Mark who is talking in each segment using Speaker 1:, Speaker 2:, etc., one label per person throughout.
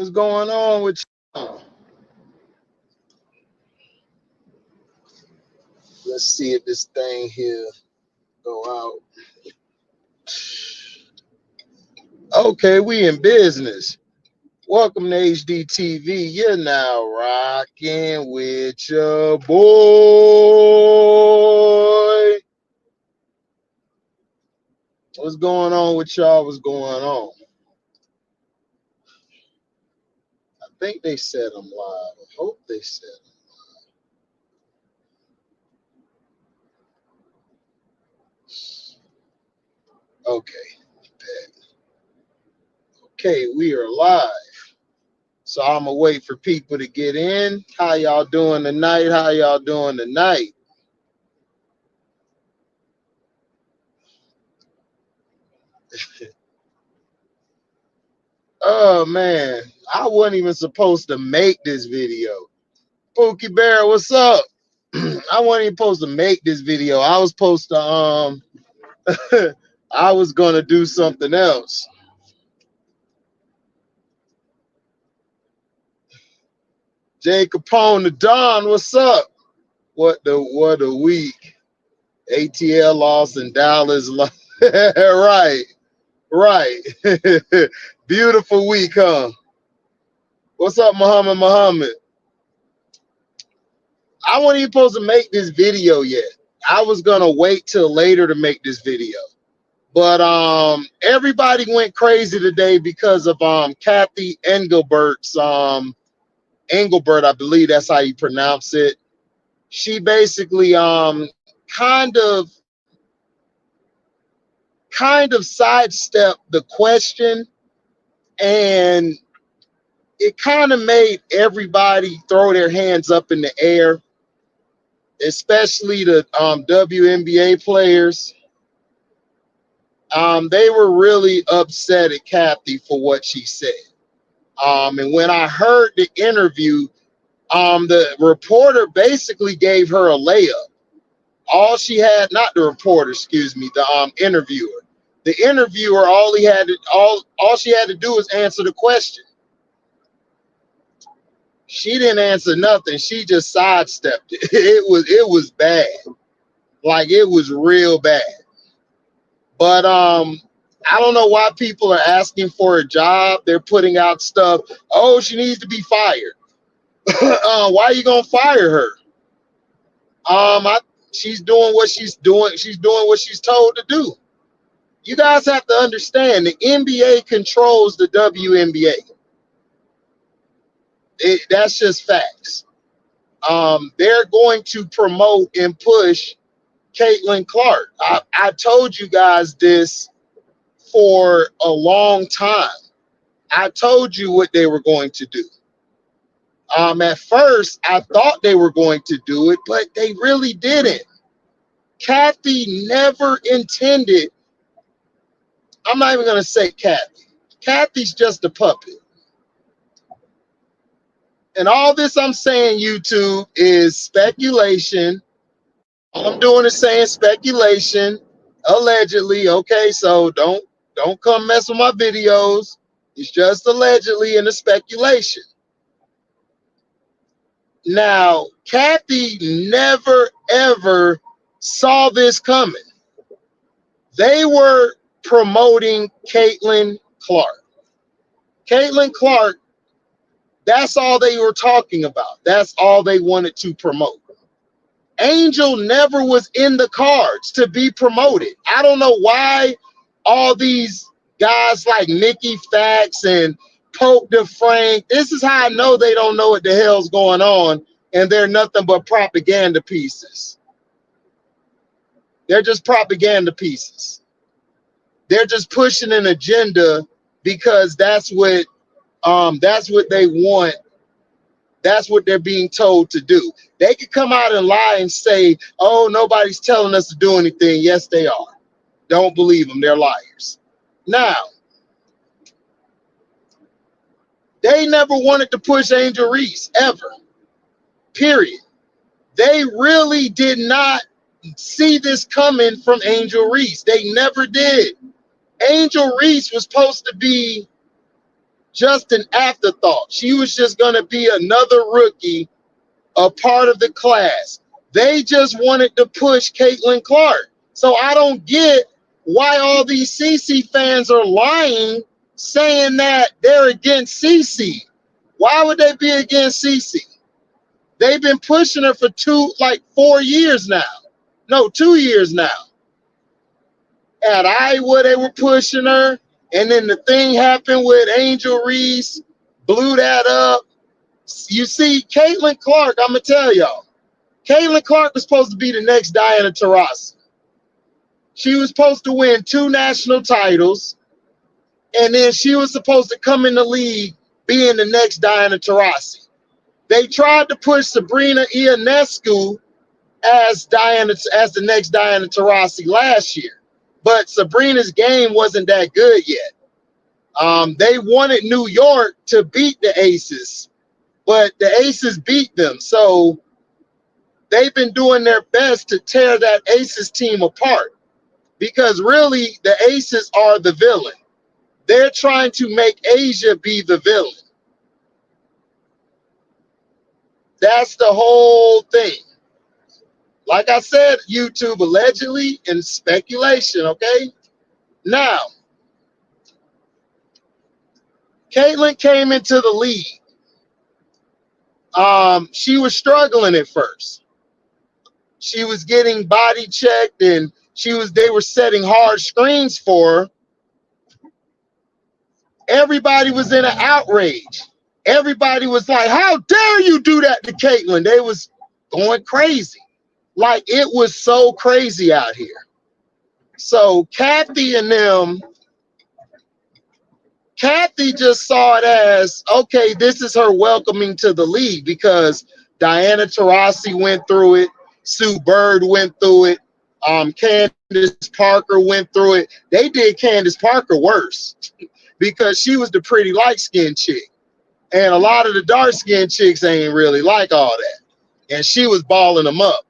Speaker 1: What's going on with you? Let's see if this thing here go out. Okay, we in business. Welcome to HDiiTV. You're now rocking with your boy. What's going on with y'all? What's going on? I think they said I'm live. I hope they said I'm live. Okay. Okay, we are live. So I'm gonna wait for people to get in. How y'all doing tonight? How y'all doing tonight? Oh man, I wasn't even supposed to make this video. Pookie Bear, what's up? I wasn't even supposed to make this video. I was supposed to I was gonna do something else. Jay Capone, the Don, what's up? What a week. ATL lost and Dallas lost. right. Beautiful week, huh? What's up, Muhammad? I wasn't even supposed to make this video yet. I was gonna wait till later to make this video. But everybody went crazy today because of Cathy Engelbert's Engelbert, I believe that's how you pronounce it. She basically kind of sidestepped the question, and it kind of made everybody throw their hands up in the air, especially the WNBA players. They were really upset at Cathy for what she said. And when I heard the interview, the reporter basically gave her a layup. All she had, not the reporter, excuse me, the interviewer. The interviewer, all she had to do was answer the question. She didn't answer nothing. She just sidestepped it. It was bad. Like, it was real bad. But I don't know why people are asking for a job. They're putting out stuff. Oh, she needs to be fired. Why are you gonna fire her? She's doing what she's doing. She's doing what she's told to do. You guys have to understand, the NBA controls the WNBA. That's just facts. They're going to promote and push Caitlyn Clark. I told you guys this for a long time. I told you what they were going to do. At first, I thought they were going to do it, but they really didn't. Cathy never intended. I'm not even going to say Cathy. Cathy's just a puppet. And all this I'm saying, YouTube, is speculation. All I'm doing is saying speculation, allegedly. Okay, so don't come mess with my videos. It's just allegedly and a speculation. Now, Cathy never, ever saw this coming. They were promoting Caitlyn Clark. Caitlyn Clark, that's all they were talking about. That's all they wanted to promote. Angel never was in the cards to be promoted. I don't know why all these guys like Nikki Fax and Pope DeFrank, this is how I know they don't know what the hell's going on, and they're nothing but propaganda pieces. They're just propaganda pieces. They're just pushing an agenda because that's what they want. That's what they're being told to do. They could come out and lie and say, oh, nobody's telling us to do anything. Yes, they are. Don't believe them. They're liars. Now, they never wanted to push Angel Reese, ever. Period. They really did not see this coming from Angel Reese. They never did. Angel Reese was supposed to be just an afterthought. She was just going to be another rookie, a part of the class. They just wanted to push Caitlyn Clark. So I don't get why all these CC fans are lying, saying that they're against CC. Why would they be against CC? They've been pushing her for 4 years now. No, 2 years now. At Iowa, they were pushing her. And then the thing happened with Angel Reese, blew that up. You see, Caitlyn Clark, I'm going to tell y'all, Caitlyn Clark was supposed to be the next Diana Taurasi. She was supposed to win 2 national titles, and then she was supposed to come in the league being the next Diana Taurasi. They tried to push Sabrina Ionescu as the next Diana Taurasi last year, but Sabrina's game wasn't that good yet. They wanted New York to beat the Aces, but the Aces beat them. So they've been doing their best to tear that Aces team apart, because really the Aces are the villain. They're trying to make Asia be the villain. That's the whole thing. Like I said, YouTube, allegedly and speculation, okay? Now, Caitlyn came into the league. She was struggling at first. She was getting body checked, and they were setting hard screens for her. Everybody was in an outrage. Everybody was like, how dare you do that to Caitlyn? They was going crazy. Like, it was so crazy out here. So Cathy just saw it as, okay, this is her welcoming to the league, because Diana Taurasi went through it. Sue Bird went through it. Candace Parker went through it. They did Candace Parker worse because she was the pretty light-skinned chick. And a lot of the dark-skinned chicks ain't really like all that. And she was balling them up.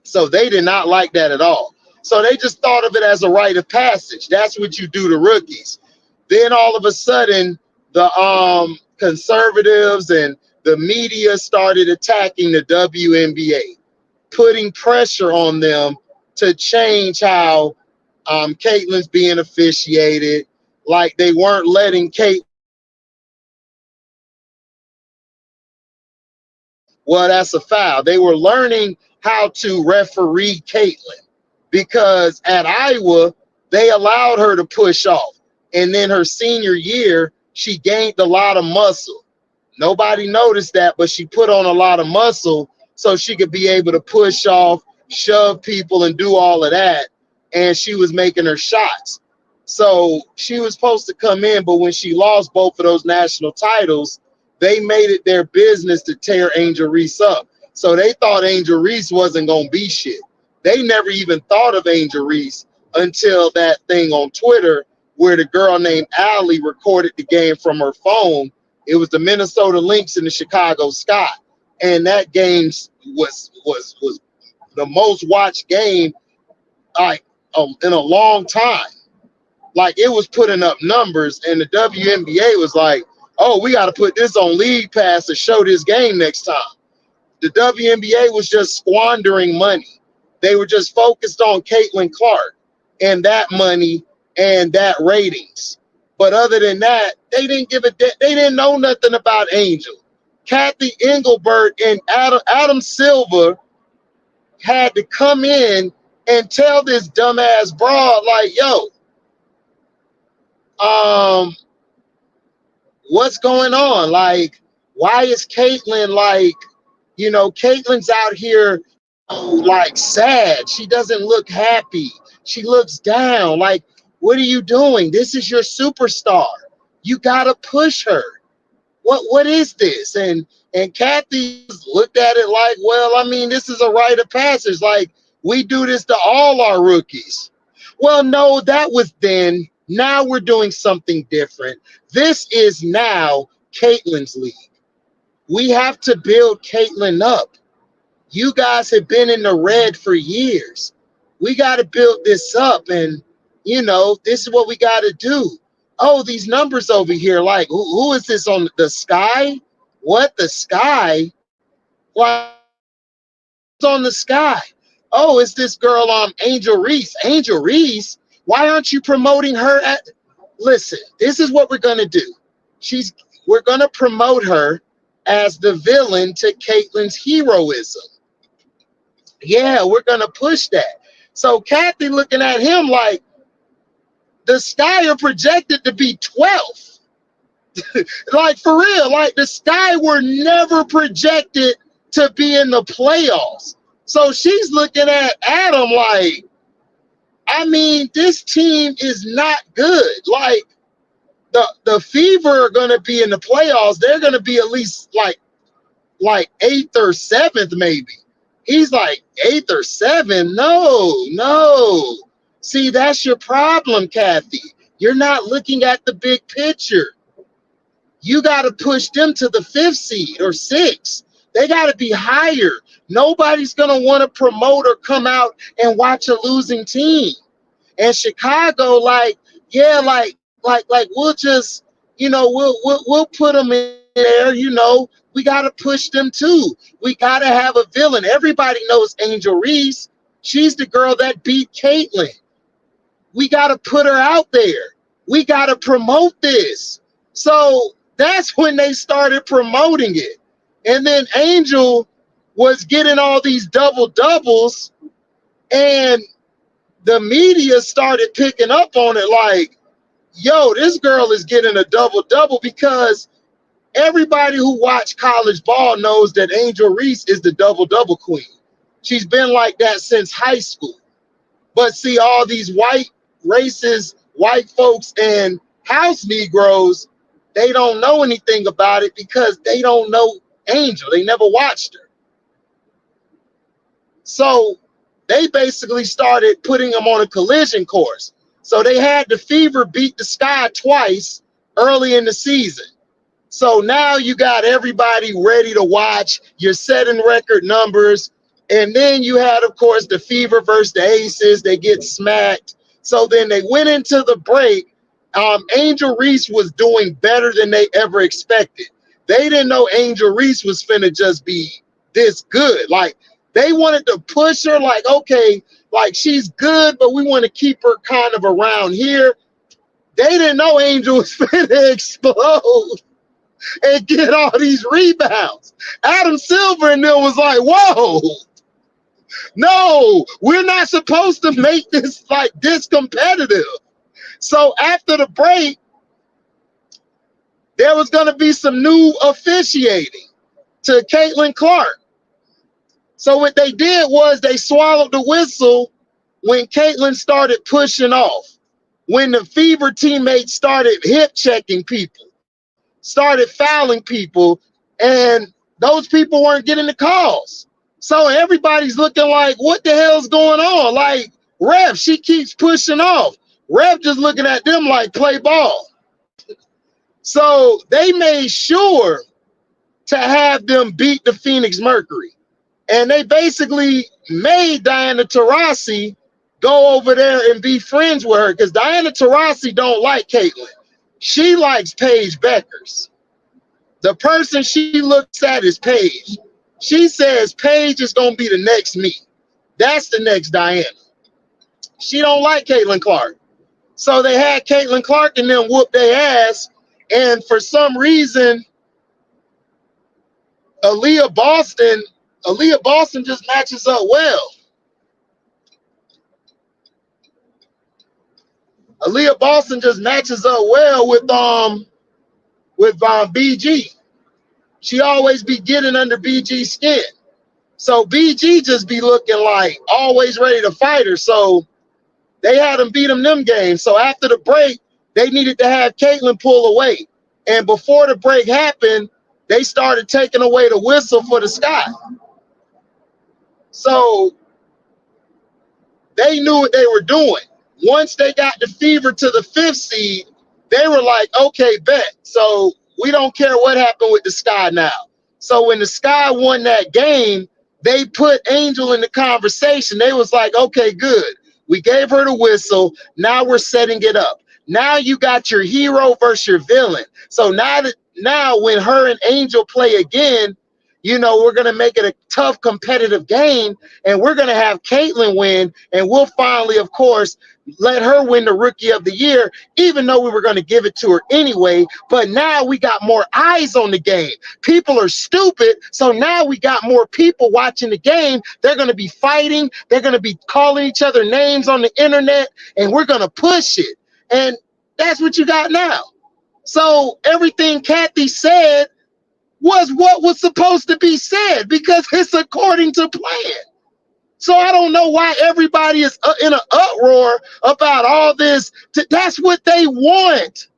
Speaker 1: So they did not like that at all. So they just thought of it as a rite of passage. That's what you do to rookies. Then all of a sudden, the conservatives and the media started attacking the WNBA, putting pressure on them to change how Caitlyn's being officiated. Like, they weren't letting Kate. Well, that's a foul. They were learning how to referee Caitlyn, because at Iowa, they allowed her to push off. And then her senior year, she gained a lot of muscle. Nobody noticed that, but she put on a lot of muscle so she could be able to push off, shove people, and do all of that. And she was making her shots. So she was supposed to come in, but when she lost both of those national titles, they made it their business to tear Angel Reese up. So they thought Angel Reese wasn't going to be shit. They never even thought of Angel Reese until that thing on Twitter where the girl named Allie recorded the game from her phone. It was the Minnesota Lynx and the Chicago Sky. And that game was the most watched game in a long time. Like, it was putting up numbers, and the WNBA was like, oh, we got to put this on League Pass to show this game next time. The WNBA was just squandering money. They were just focused on Caitlyn Clark and that money and that ratings. But other than that, they didn't give a they didn't know nothing about Angel. Cathy Engelbert and Adam Silver had to come in and tell this dumbass broad, like, yo, what's going on? Like, why is Caitlyn, like, you know, Caitlyn's out here like sad. She doesn't look happy. She looks down. Like, what are you doing? This is your superstar. You gotta push her. What is this? And Cathy looked at it like, well, I mean, this is a rite of passage. Like, we do this to all our rookies. Well, no, that was then. Now we're doing something different. This is now Caitlyn's league. We have to build Caitlyn up. You guys have been in the red for years. We got to build this up, and, you know, this is what we got to do. oh, these numbers over here, like who is this on the Sky? What, the Sky? Like, on the Sky? Oh, it's this girl Angel Reese. Angel Reese, why aren't you promoting her at? Listen, this is what we're gonna do. We're gonna promote her as the villain to Caitlyn's heroism. Yeah, we're gonna push that. So Cathy looking at him like, the Sky are projected to be 12th. Like, for real, like the Sky were never projected to be in the playoffs. So she's looking at Adam like, I mean, this team is not good. Like, the Fever are going to be in the playoffs. They're going to be at least like 8th or 7th, maybe. He's like 8th or 7th. No. See, that's your problem, Cathy. You're not looking at the big picture. You got to push them to the 5th seed or 6th. They got to be higher. Nobody's going to want to promote or come out and watch a losing team. And Chicago, like, yeah, like we'll just, we'll put them in there, we got to push them too. We got to have a villain. Everybody knows Angel Reese. She's the girl that beat Caitlyn. We got to put her out there. We got to promote this. So that's when they started promoting it. And then Angel was getting all these double doubles, and the media started picking up on it like, yo, this girl is getting a double double, because everybody who watched college ball knows that Angel Reese is the double double queen. She's been like that since high school. But see, all these white white folks and house Negroes, they don't know anything about it because they don't know Angel. They never watched her. So they basically started putting them on a collision course. So they had the Fever beat the Sky twice early in the season. So now you got everybody ready to watch. You're setting record numbers. And then you had, of course, the Fever versus the Aces. They get smacked. So then they went into the break. Angel Reese was doing better than they ever expected. They didn't know Angel Reese was finna just be this good. Like, they wanted to push her like, okay, like she's good, but we want to keep her kind of around here. They didn't know Angel was finna explode and get all these rebounds. Adam Silver and them was like, whoa, no, we're not supposed to make this like this competitive. So after the break, there was going to be some new officiating to Caitlyn Clark. So what they did was they swallowed the whistle when Caitlyn started pushing off, when the Fever teammates started hip checking people, started fouling people, and those people weren't getting the calls. So everybody's looking like, what the hell's going on? Like, Ref, she keeps pushing off. Ref just looking at them like, play ball. So they made sure to have them beat the Phoenix Mercury. And they basically made Diana Taurasi go over there and be friends with her, because Diana Taurasi don't like Caitlyn. She likes Paige Beckers. The person she looks at is Paige. She says Paige is going to be the next me. That's the next Diana. She don't like Caitlyn Clark. So they had Caitlyn Clark and then whoop their ass. And for some reason, Aaliyah Boston just matches up well. Aaliyah Boston just matches up well with BG. She always be getting under BG's skin. So BG just be looking like always ready to fight her. So they had them beat them games. So after the break, they needed to have Caitlyn pull away. And before the break happened, they started taking away the whistle for the Sky. So they knew what they were doing. Once they got the Fever to the 5th seed, they were like, okay, bet. So we don't care what happened with the Sky now. So when the Sky won that game, they put Angel in the conversation. They was like, okay, good. We gave her the whistle. Now we're setting it up. Now you got your hero versus your villain. So now when her and Angel play again, you know, we're going to make it a tough competitive game, and we're going to have Caitlyn win, and we'll finally, of course, let her win the Rookie of the Year, even though we were going to give it to her anyway. But now we got more eyes on the game. People are stupid, so now we got more people watching the game. They're going to be fighting. They're going to be calling each other names on the internet, and we're going to push it. And that's what you got now. So everything Cathy said was what was supposed to be said, because it's according to plan. So I don't know why everybody is in an uproar about all this. That's what they want.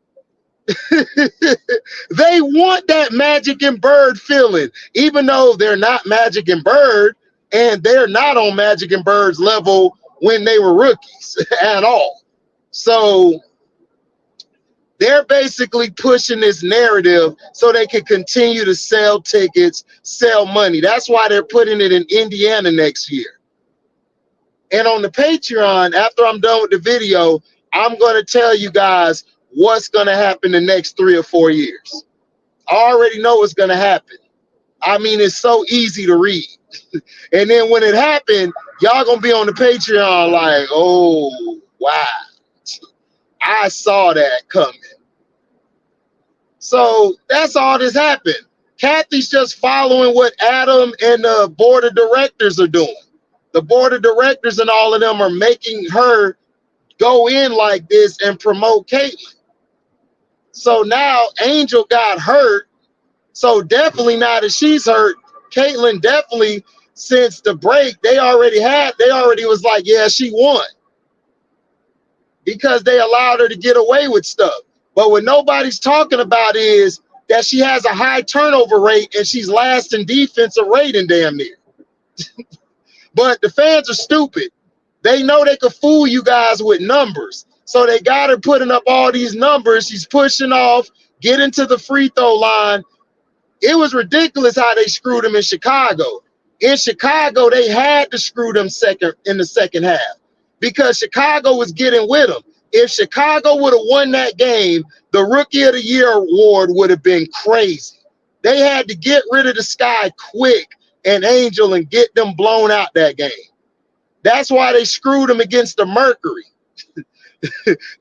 Speaker 1: They want that Magic and Bird feeling, even though they're not Magic and Bird, and they're not on Magic and Bird's level when they were rookies at all. So they're basically pushing this narrative so they can continue to sell tickets, sell money. That's why they're putting it in Indiana next year. And on the Patreon, after I'm done with the video, I'm going to tell you guys what's going to happen the next 3 or 4 years. I already know what's going to happen. I mean, it's so easy to read. And then when it happened, y'all going to be on the Patreon like, oh, wow. I saw that coming. So that's all this happened. Cathy's just following what Adam and the board of directors are doing. The board of directors and all of them are making her go in like this and promote Caitlyn. So now Angel got hurt. So definitely now that she's hurt, Caitlyn definitely, since the break, they already was like, yeah, she won. Because they allowed her to get away with stuff. But what nobody's talking about is that she has a high turnover rate and she's last in defensive rating damn near. But the fans are stupid. They know they could fool you guys with numbers. So they got her putting up all these numbers. She's pushing off, getting to the free throw line. It was ridiculous how they screwed them in Chicago. In Chicago, they had to screw them in the second half because Chicago was getting with them. If Chicago would have won that game, the Rookie of the Year award would have been crazy. They had to get rid of the Sky quick and Angel and get them blown out that game. That's why they screwed them against the Mercury.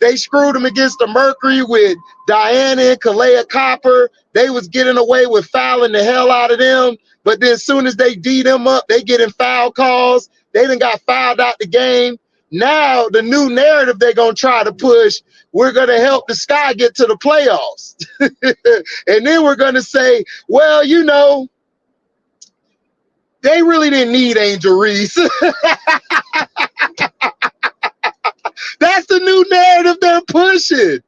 Speaker 1: They screwed them against the Mercury with Diana and Kalea Copper. They was getting away with fouling the hell out of them. But then as soon as they D them up, they get in foul calls. They done got fouled out the game. Now the new narrative they're going to try to push, we're going to help the Sky get to the playoffs. And then we're going to say, well, you know, they really didn't need Angel Reese. That's the new narrative they're pushing.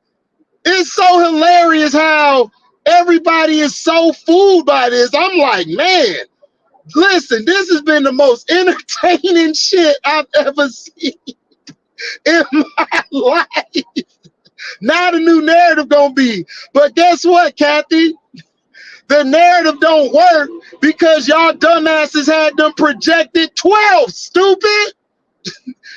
Speaker 1: It's so hilarious how everybody is so fooled by this. I'm like, man, listen, this has been the most entertaining shit I've ever seen in my life. Now the new narrative gonna be, but guess what, Cathy? The narrative don't work because y'all dumbasses had them projected 12, stupid.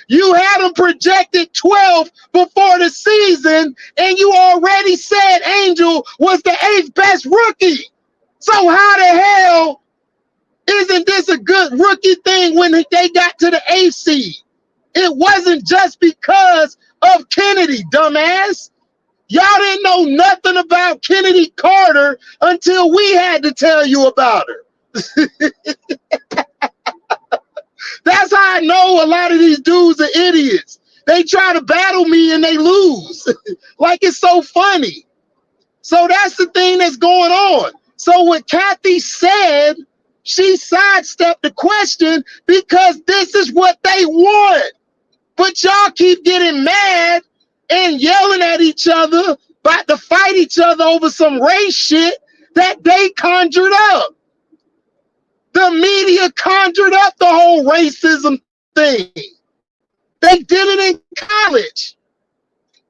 Speaker 1: You had them projected 12 before the season, and you already said Angel was the 8th best rookie. So how the hell isn't this a good rookie thing when they got to the 8th seed? It wasn't just because of Kennedy, dumbass. Y'all didn't know nothing about Kennedy Carter until we had to tell you about her. That's how I know a lot of these dudes are idiots. They try to battle me and they lose. Like it's so funny. So that's the thing that's going on. So what Cathy said, she sidestepped the question because this is what they want. But y'all keep getting mad and yelling at each other, about to fight each other over some race shit that they conjured up. The media conjured up the whole racism thing. They did it in college.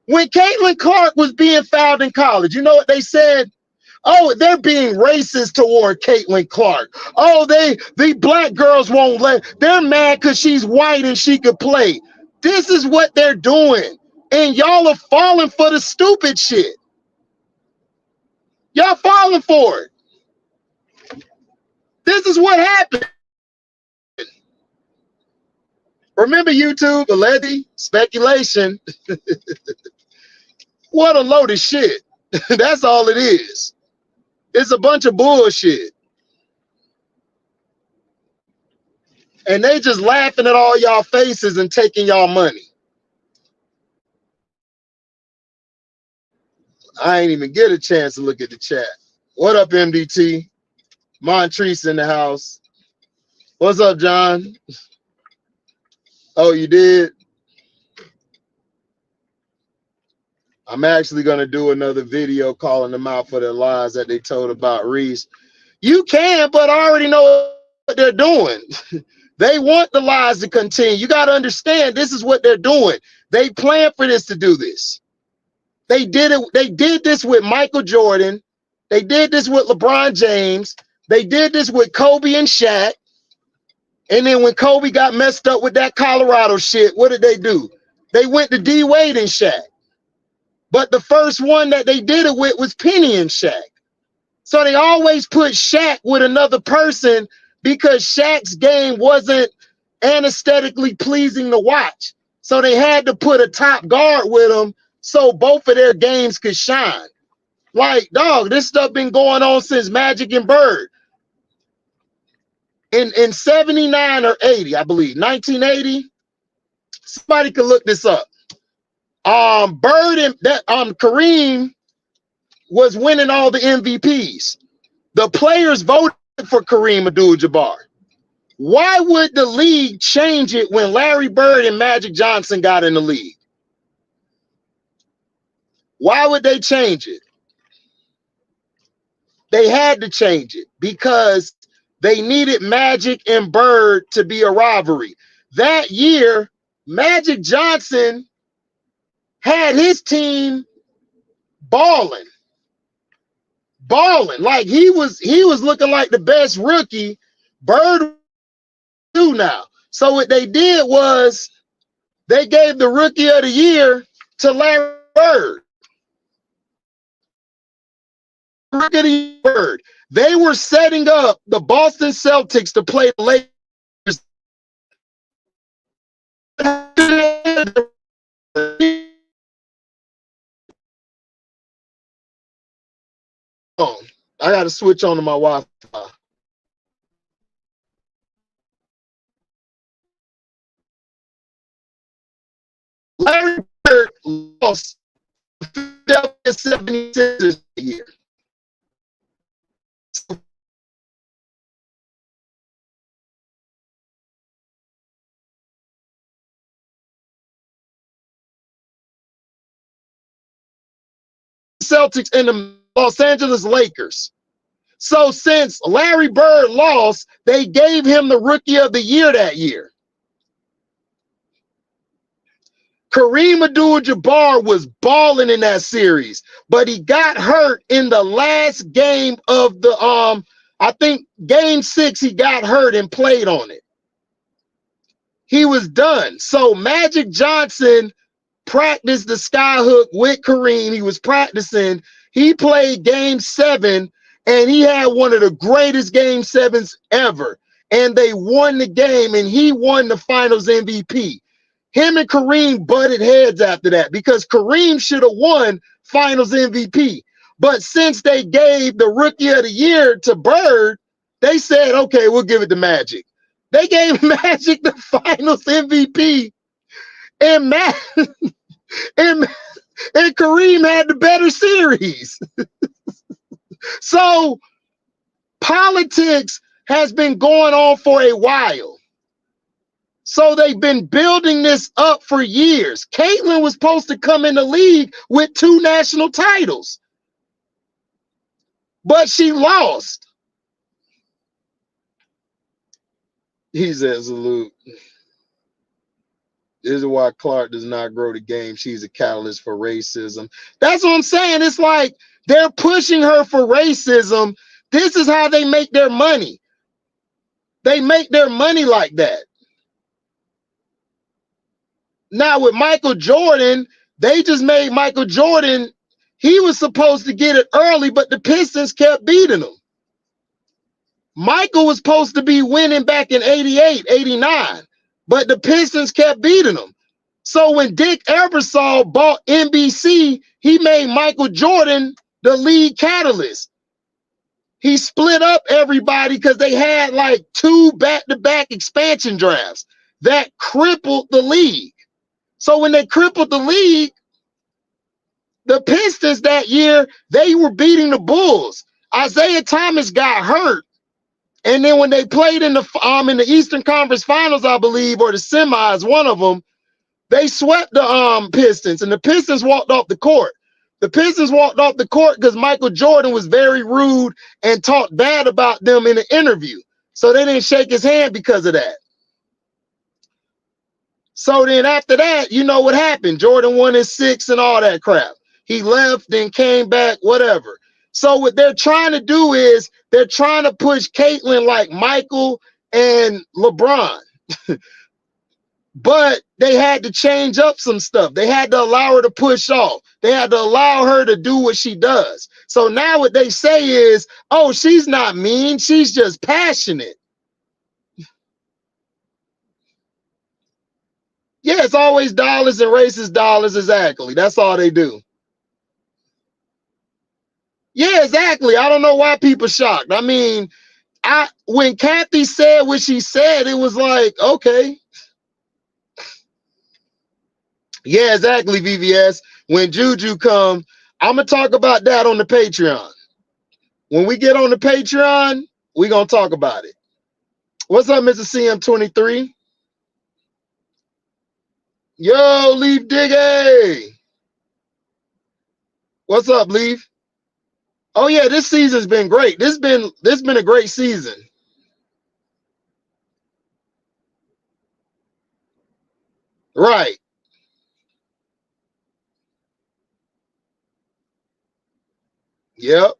Speaker 1: When Caitlyn Clark was being fouled in college, you know what they said? Oh, they're being racist toward Caitlyn Clark. Oh, the black girls won't let, they're mad because she's white and she could play. This is what they're doing. And y'all are falling for the stupid shit. Y'all falling for it. This is what happened. Remember YouTube, allegedly, speculation. What a load of shit. That's all it is. It's a bunch of bullshit. And they just laughing at all y'all faces and taking y'all money. I ain't even get a chance to look at the chat. What up, MDT? Montrese in the house. What's up, John? Oh, you did? I'm actually going to do another video calling them out for their lies that they told about Reese. You can, but I already know what they're doing. They want the lies to continue. You got to understand, this is what they're doing. They planned for this to do this. They did it. They did this with Michael Jordan. They did this with LeBron James. They did this with Kobe and Shaq. And then when Kobe got messed up with that Colorado shit, what did they do? They went to D Wade and Shaq. But the first one that they did it with was Penny and Shaq. So they always put Shaq with another person because Shaq's game wasn't aesthetically pleasing to watch. So they had to put a top guard with him so both of their games could shine. Like, dog, this stuff been going on since Magic and Bird. In 79 or 80, I believe, 1980. Somebody could look this up. Bird and that Kareem was winning all the MVPs. The players voted for Kareem Abdul-Jabbar. Why would the league change it when Larry Bird and Magic Johnson got in the league? Why would they change it? They had to change it because they needed Magic and Bird to be a rivalry. That year, Magic Johnson had his team balling. Like he was looking like the best rookie. Bird do now. So what they did was they gave the rookie of the year to Larry Bird. Rookie of the Bird. They were setting up the Boston Celtics to play the Lakers. I got to switch on to my Wi-Fi. Larry Bird lost the 76ers a year. Celtics and the Los Angeles Lakers. So since Larry Bird lost, they gave him the rookie of the year that year. Kareem Abdul-Jabbar was balling in that series, but he got hurt in the last game of the I think game 6 he got hurt and played on it. He was done. So Magic Johnson practiced the skyhook with Kareem. He was practicing. He played game 7 and he had one of the greatest game 7s ever. And they won the game and he won the finals MVP. Him and Kareem butted heads after that because Kareem should have won finals MVP. But since they gave the rookie of the year to Bird, they said, okay, we'll give it to Magic. They gave Magic the finals MVP. And and Kareem had the better series. So politics has been going on for a while. So they've been building this up for years. Caitlyn was supposed to come in the league with 2 national titles, but she lost. He said, salute. This is why Clark does not grow the game. She's a catalyst for racism. That's what I'm saying. It's like they're pushing her for racism. This is how they make their money. They make their money like that. Now with Michael Jordan, They just made Michael Jordan, he was supposed to get it early, but the Pistons kept beating him. Michael was supposed to be winning back in 88, 89, but the Pistons kept beating him. So when Dick Ebersol bought NBC, he made Michael Jordan the lead catalyst. He split up everybody because they had like 2 back-to-back expansion drafts that crippled the league. So when they crippled the league, the Pistons that year, they were beating the Bulls. Isaiah Thomas got hurt. And then when they played in the Eastern Conference Finals, I believe, or the semis, one of them, they swept the Pistons, and the Pistons walked off the court. The Pistons walked off the court because Michael Jordan was very rude and talked bad about them in an interview. So they didn't shake his hand because of that. So then after that, you know what happened? Jordan won his 6 and all that crap. He left, then came back, whatever. So what they're trying to do is they're trying to push Caitlyn like Michael and LeBron. But they had to change up some stuff. They had to allow her to push off. They had to allow her to do what she does. So now what they say is, oh, she's not mean. She's just passionate. Yeah, it's always dollars and racist dollars. Exactly. That's all they do. Yeah, exactly. I don't know why people shocked. I mean, when Cathy said what she said, it was like, okay. Yeah, exactly, VVS. When Juju come, I'm going to talk about that on the Patreon. When we get on the Patreon, we're going to talk about it. What's up, Mr. CM23? Yo, Leaf Diggy. What's up, Leaf? Oh, yeah, this season's been great. This been a great season. Right. Yep.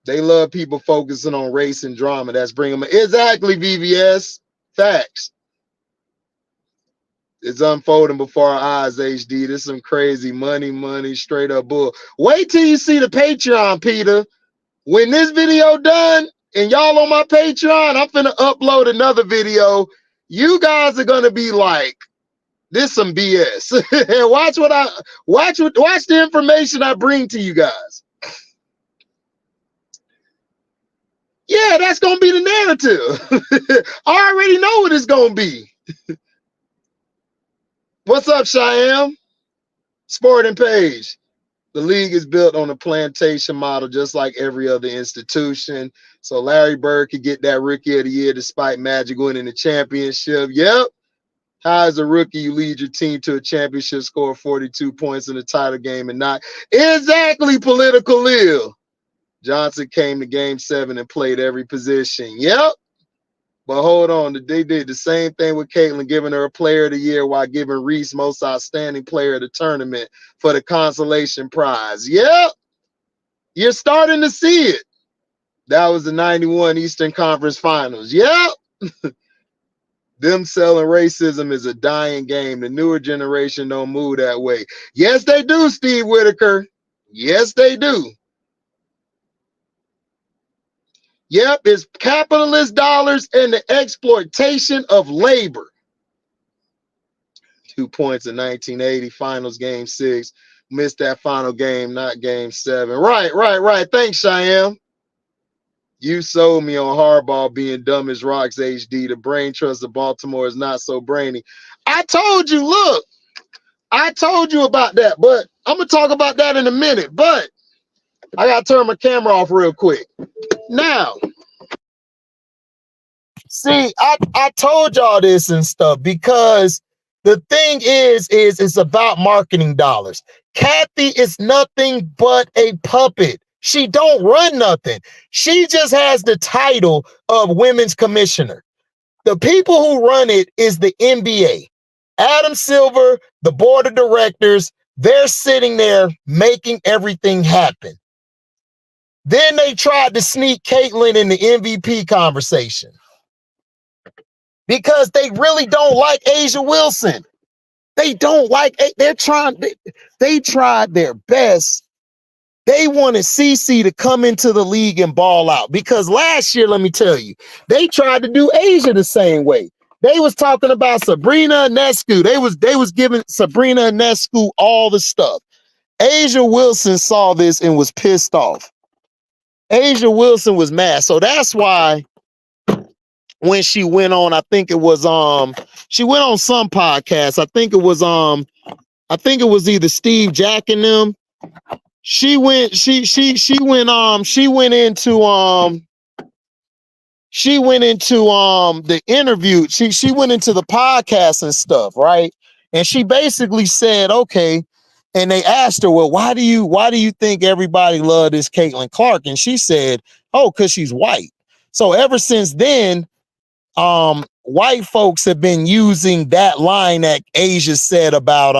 Speaker 1: They love people focusing on race and drama. That's bringing them. Exactly, VVS. Facts. It's unfolding before our eyes, HD. This is some crazy money, straight up bull. Wait till you see the Patreon, Peter. When this video done and y'all on my Patreon, I'm finna upload another video. You guys are gonna be like, this some BS. watch the information I bring to you guys. Yeah, that's gonna be the narrative. I already know what it's gonna be. What's up, Cheyenne? Sporting Page. The league is built on a plantation model, just like every other institution. So Larry Bird could get that Rookie of the Year despite Magic winning the championship. Yep. How as a rookie, you lead your team to a championship, score 42 points in the title game and not exactly political ill. Johnson came to game 7 and played every position. Yep. But hold on, they did the same thing with Caitlyn, giving her a player of the year while giving Reese most outstanding player of the tournament for the consolation prize. Yep. You're starting to see it. That was the 91 Eastern Conference Finals. Yep. Them selling racism is a dying game. The newer generation don't move that way. Yes, they do, Steve Whitaker. Yes, they do. Yep, it's capitalist dollars and the exploitation of labor. 2 points in 1980, finals game 6. Missed that final game, not game 7. Right. Thanks, Cheyenne. You sold me on Harbaugh being dumb as rocks, HD. The brain trust of Baltimore is not so brainy. I told you, look, I told you about that, but I'm going to talk about that in a minute. But I got to turn my camera off real quick. Now, see, I told y'all this and stuff because the thing is it's about marketing dollars. Cathy is nothing but a puppet. She don't run nothing. She just has the title of women's commissioner. The people who run it is the NBA. Adam Silver, the board of directors, they're sitting there making everything happen. Then they tried to sneak Caitlyn in the MVP conversation because they really don't like A'ja Wilson. They don't like, they tried their best. They wanted CC to come into the league and ball out because last year, let me tell you, they tried to do Asia the same way. They was talking about Sabrina Ionescu. They was giving Sabrina Ionescu all the stuff. Asia Wilson saw this and was pissed off. Asia Wilson was mad. So that's why when she went on, I think it was she went on some podcast. I think it was either Steve Jack and them. She went into the interview. She went into the podcast and stuff, right? And she basically said, okay. And they asked her, well, why do you think everybody loved this Caitlyn Clark? And she said, oh, because she's white. So ever since then, white folks have been using that line that Asia said about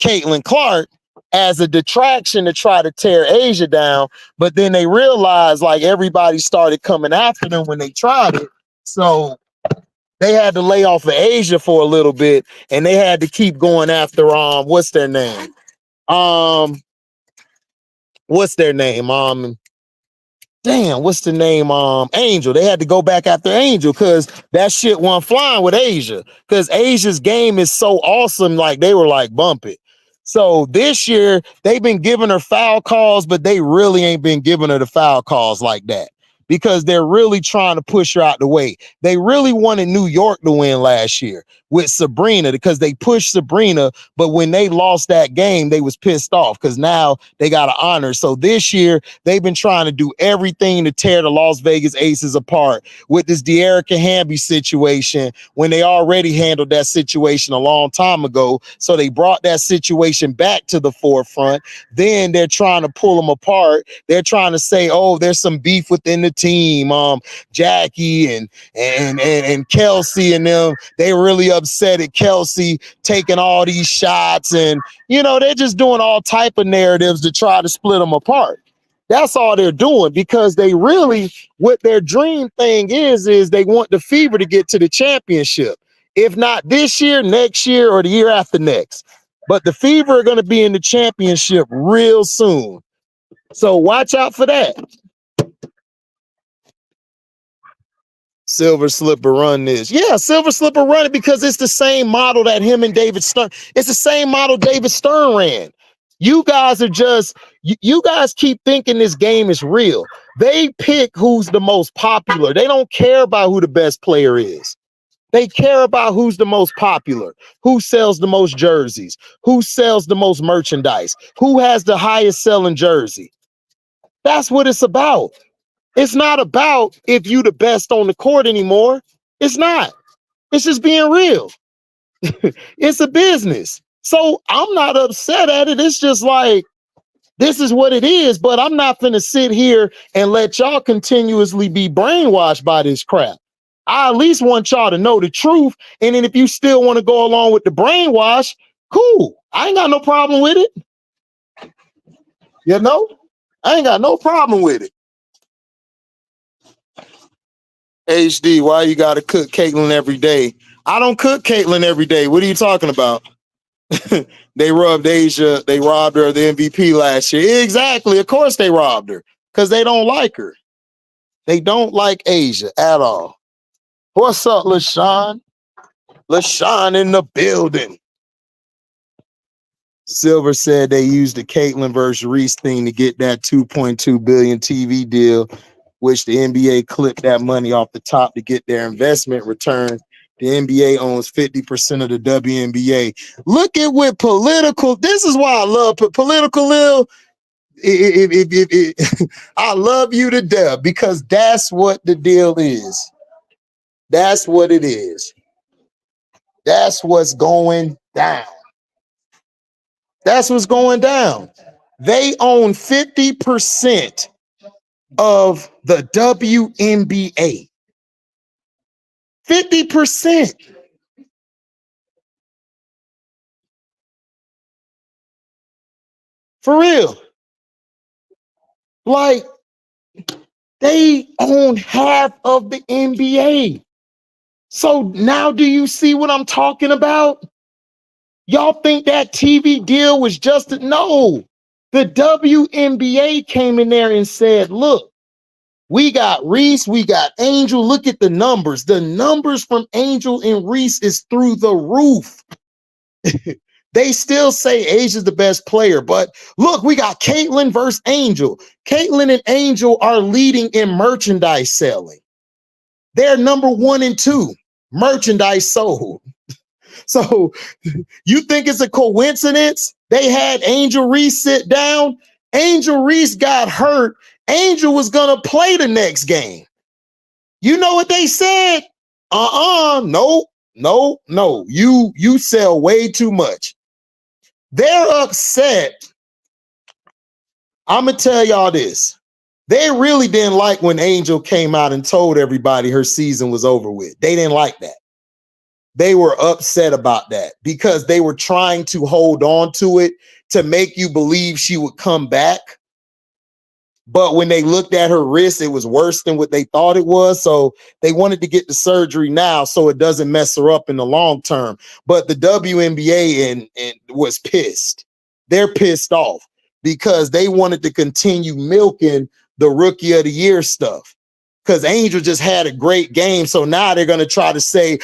Speaker 1: Caitlyn Clark as a detraction to try to tear Asia down. But then they realized like everybody started coming after them when they tried it. So they had to lay off of Asia for a little bit and they had to keep going after what's their name? What's the name? Angel. They had to go back after Angel because that shit wasn't flying with Asia. Because Asia's game is so awesome, like they were like, bump it. So this year they've been giving her foul calls, but they really ain't been giving her the foul calls like that because they're really trying to push her out the way. They really wanted New York to win last year with Sabrina because they pushed Sabrina, but when they lost that game, they was pissed off because now they got to honor. So this year they've been trying to do everything to tear the Las Vegas Aces apart with this De'Erica Hamby situation when they already handled that situation a long time ago. So they brought that situation back to the forefront. Then they're trying to pull them apart. They're trying to say, oh, there's some beef within the team. Jackie and Kelsey and them, they really upset at Kelsey taking all these shots. And, they're just doing all type of narratives to try to split them apart. That's all they're doing because they really, what their dream thing is they want the Fever to get to the championship. If not this year, next year, or the year after next. But the Fever are going to be in the championship real soon. So watch out for that. Silver Slipper run this. Yeah, Silver Slipper run it because it's the same model that him and David Stern. It's the same model David Stern ran. You guys are just, you guys keep thinking this game is real. They pick who's the most popular. They don't care about who the best player is. They care about who's the most popular, who sells the most jerseys, who sells the most merchandise, who has the highest selling jersey. That's what it's about. It's not about if you the best on the court anymore. It's not. It's just being real. It's a business. So I'm not upset at it. It's just like, this is what it is, but I'm not finna sit here and let y'all continuously be brainwashed by this crap. I at least want y'all to know the truth. And then if you still want to go along with the brainwash, cool. I ain't got no problem with it. I ain't got no problem with it. HD, why you gotta cook Caitlyn every day? I don't cook Caitlyn every day. What are you talking about? They robbed Asia. They robbed her of the MVP last year. Exactly. Of course they robbed her because they don't like her. They don't like Asia at all. What's up, LaShawn? LaShawn in the building. Silver said they used the Caitlyn versus Reese thing to get that $2.2 billion TV deal, which the NBA clipped that money off the top to get their investment return. The NBA owns 50% of the WNBA. Look at what political. This is why I love political. Lil, I love you to death because that's what the deal is. That's what it is. That's what's going down. That's what's going down. They own 50% of the WNBA. 50%. For real. Like, they own half of the NBA. So now do you see what I'm talking about? Y'all think that TV deal was just no. The WNBA came in there and said, look, we got Reese, we got Angel. Look at the numbers. The numbers from Angel and Reese is through the roof. They still say Asia's the best player, but look, we got Caitlyn versus Angel. Caitlyn and Angel are leading in merchandise selling. They're number 1 and 2 merchandise sold. So you think it's a coincidence? They had Angel Reese sit down. Angel Reese got hurt. Angel was gonna play the next game. You know what they said? No. You sell way too much. They're upset. I'm gonna tell y'all this. They really didn't like when Angel came out and told everybody her season was over with. They didn't like that. They were upset about that because they were trying to hold on to it to make you believe she would come back. But when they looked at her wrist, it was worse than what they thought it was. So they wanted to get the surgery now so it doesn't mess her up in the long term. But the WNBA and was pissed. They're pissed off because they wanted to continue milking the Rookie of the Year stuff. Because Angel just had a great game. So now they're going to try to say,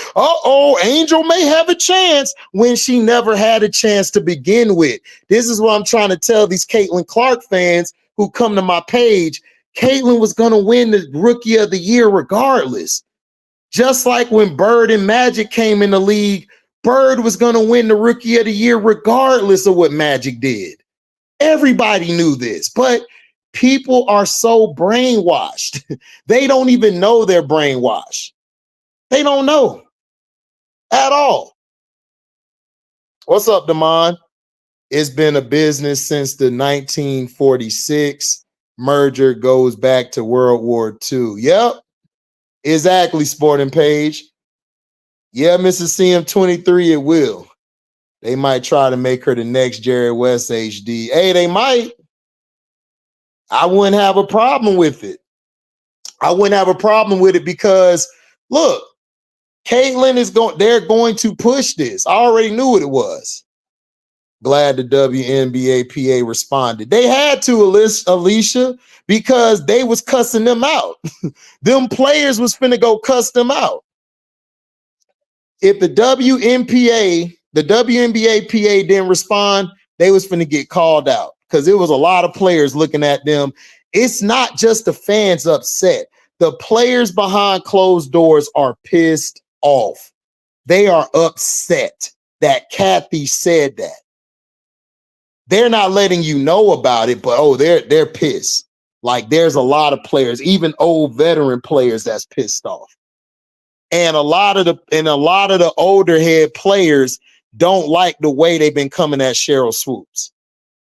Speaker 1: Angel may have a chance when she never had a chance to begin with. This is what I'm trying to tell these Caitlyn Clark fans who come to my page. Caitlyn was going to win the Rookie of the Year regardless. Just like when Bird and Magic came in the league, Bird was going to win the Rookie of the Year regardless of what Magic did. Everybody knew this, but people are so brainwashed. They don't even know they're brainwashed. They don't know at all. What's up, Damon? It's been a business since the 1946 merger goes back to World War II. Yep, exactly, Sporting Page. Yeah, Mrs. CM23, it will. They might try to make her the next Jerry West HD. Hey, they might. I wouldn't have a problem with it. I wouldn't have a problem with it because, look, Caitlyn is they're going to push this. I already knew what it was. Glad the WNBA PA responded. They had to, Alicia, because they was cussing them out. Them players was finna go cuss them out. If the WNBA PA didn't respond, they was finna get called out because it was a lot of players looking at them. It's not just the fans upset. The players behind closed doors are pissed off. They are upset that Cathy said that. They're not letting you know about it, but they're pissed. Like there's a lot of players, even old veteran players, that's pissed off. And a lot of the older head players don't like the way they've been coming at Cheryl Swoops.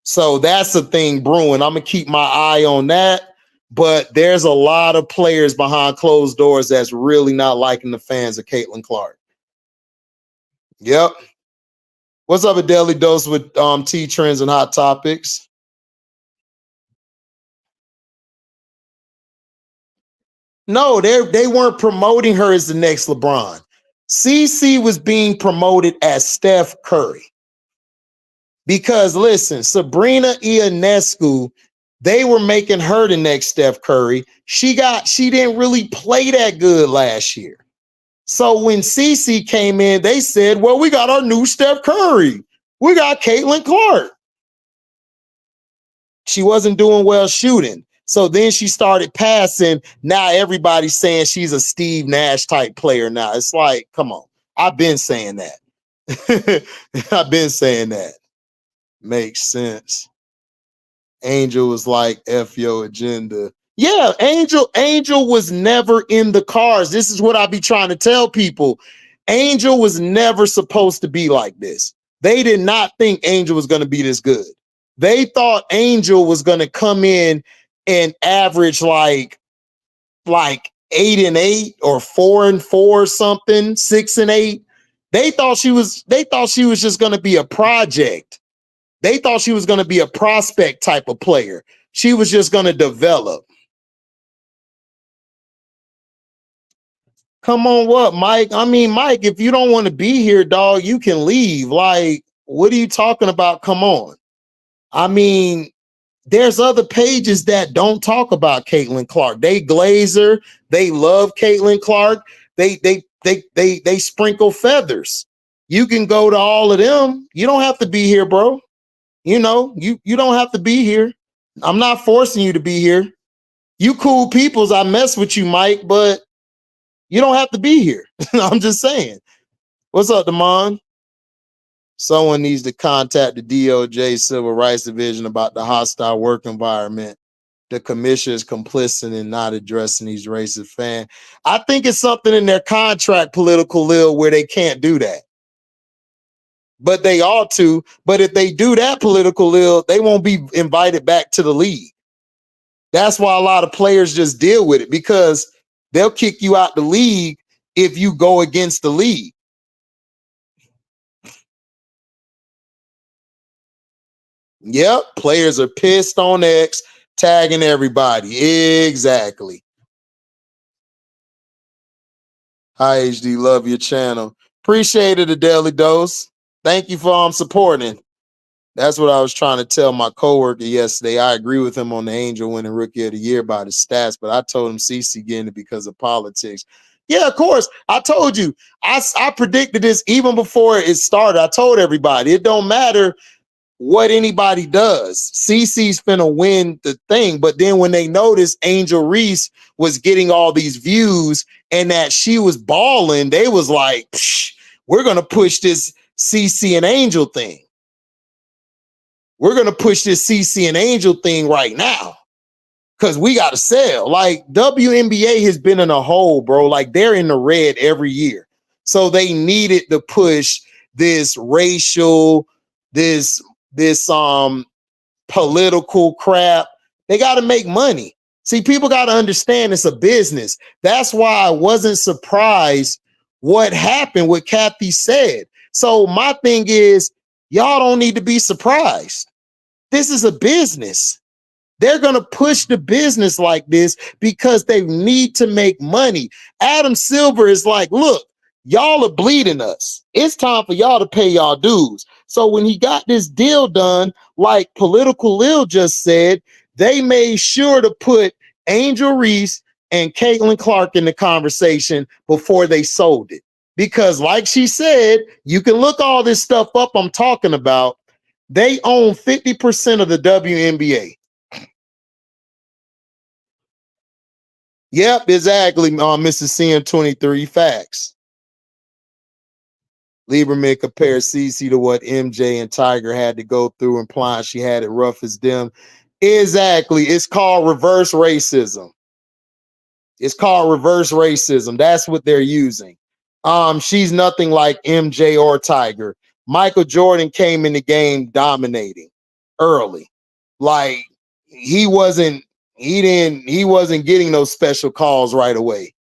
Speaker 1: So that's the thing brewing. I'm gonna keep my eye on that. But there's a lot of players behind closed doors that's really not liking the fans of Caitlyn Clark. Yep. What's up, a daily dose with tea trends and hot topics? No, they weren't promoting her as the next LeBron. CC was being promoted as Steph Curry. Because listen, Sabrina Ionescu, they were making her the next Steph Curry. She didn't really play that good last year. So when CC came in, they said, well, we got our new Steph Curry. We got Caitlyn Clark. She wasn't doing well shooting. So then she started passing. Now everybody's saying she's a Steve Nash type player now. It's like, come on. I've been saying that. I've been saying that. Makes sense. Angel was like, F your agenda. Yeah, Angel was never in the cards. This is what I be trying to tell people. Angel was never supposed to be like this. They did not think Angel was going to be this good. They thought Angel was going to come in and average like 8-8 or 4-4 or something, 6-8. They thought she was just going to be a project. They thought she was going to be a prospect type of player. She was just going to develop. Come on, what, Mike? I mean, Mike, if you don't want to be here, dog, you can leave. Like, What are you talking about? Come on. I mean, there's other pages that don't talk about Caitlyn Clark. They glazer, they love Caitlyn Clark. They sprinkle feathers. You can go to all of them. You don't have to be here, bro. You know, you don't have to be here. I'm not forcing you to be here. You cool peoples, I mess with you, Mike, but you don't have to be here. I'm just saying. What's up, Damon? Someone needs to contact the DOJ Civil Rights Division about the hostile work environment. The commissioner is complicit in not addressing these racist fans. I think it's something in their contract, political Lil, where they can't do that. But they ought to. But if they do that, political Lil, they won't be invited back to the league. That's why a lot of players just deal with it, because they'll kick you out the league if you go against the league. Yep, players are pissed on X, tagging everybody. Exactly. Hi, HD, love your channel. Appreciate it, a daily dose. Thank you for supporting. That's what I was trying to tell my coworker yesterday. I agree with him on the Angel winning Rookie of the Year by the stats, but I told him CC getting it because of politics. Yeah, of course. I told you. I predicted this even before it started. I told everybody it don't matter what anybody does. CC's finna win the thing. But then when they noticed Angel Reese was getting all these views and that she was balling, they was like, we're gonna push this CC and Angel thing. We're gonna push this CC and Angel thing right now, because we gotta sell. Like, WNBA has been in a hole, bro. Like, they're in the red every year. So they needed to push this racial, this political crap. They got to make money. See, people got to understand it's a business. That's why I wasn't surprised what happened, what Cathy said. So my thing is, y'all don't need to be surprised. This is a business. They're going to push the business like this because they need to make money. Adam Silver is like, look, y'all are bleeding us. It's time for y'all to pay y'all dues. So when he got this deal done, like Political Lil just said, they made sure to put Angel Reese and Caitlyn Clark in the conversation before they sold it. Because like she said, you can look all this stuff up I'm talking about. They own 50% of the WNBA. Yep, exactly, Mrs. CM23. Facts. Lieberman compared CC to what MJ and Tiger had to go through, implying she had it rough as them. Exactly. It's called reverse racism. It's called reverse racism. That's what they're using. She's nothing like MJ or Tiger. Michael Jordan came in the game dominating early. Like, he wasn't getting those special calls right away.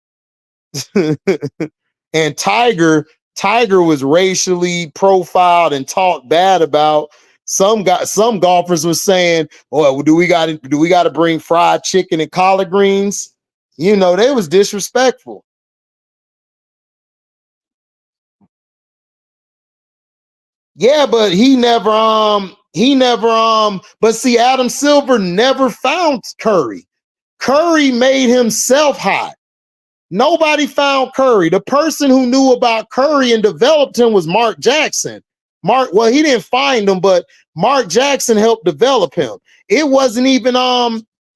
Speaker 1: And Tiger was racially profiled and talked bad about. Some golfers were saying, "Oh, do we got to bring fried chicken and collard greens?" You know, they was disrespectful. Yeah, but he never but see, Adam Silver never found Curry. Curry made himself hot. Nobody found Curry. The person who knew about Curry and developed him was Mark Jackson. Well, he didn't find him, but Mark Jackson helped develop him. It wasn't even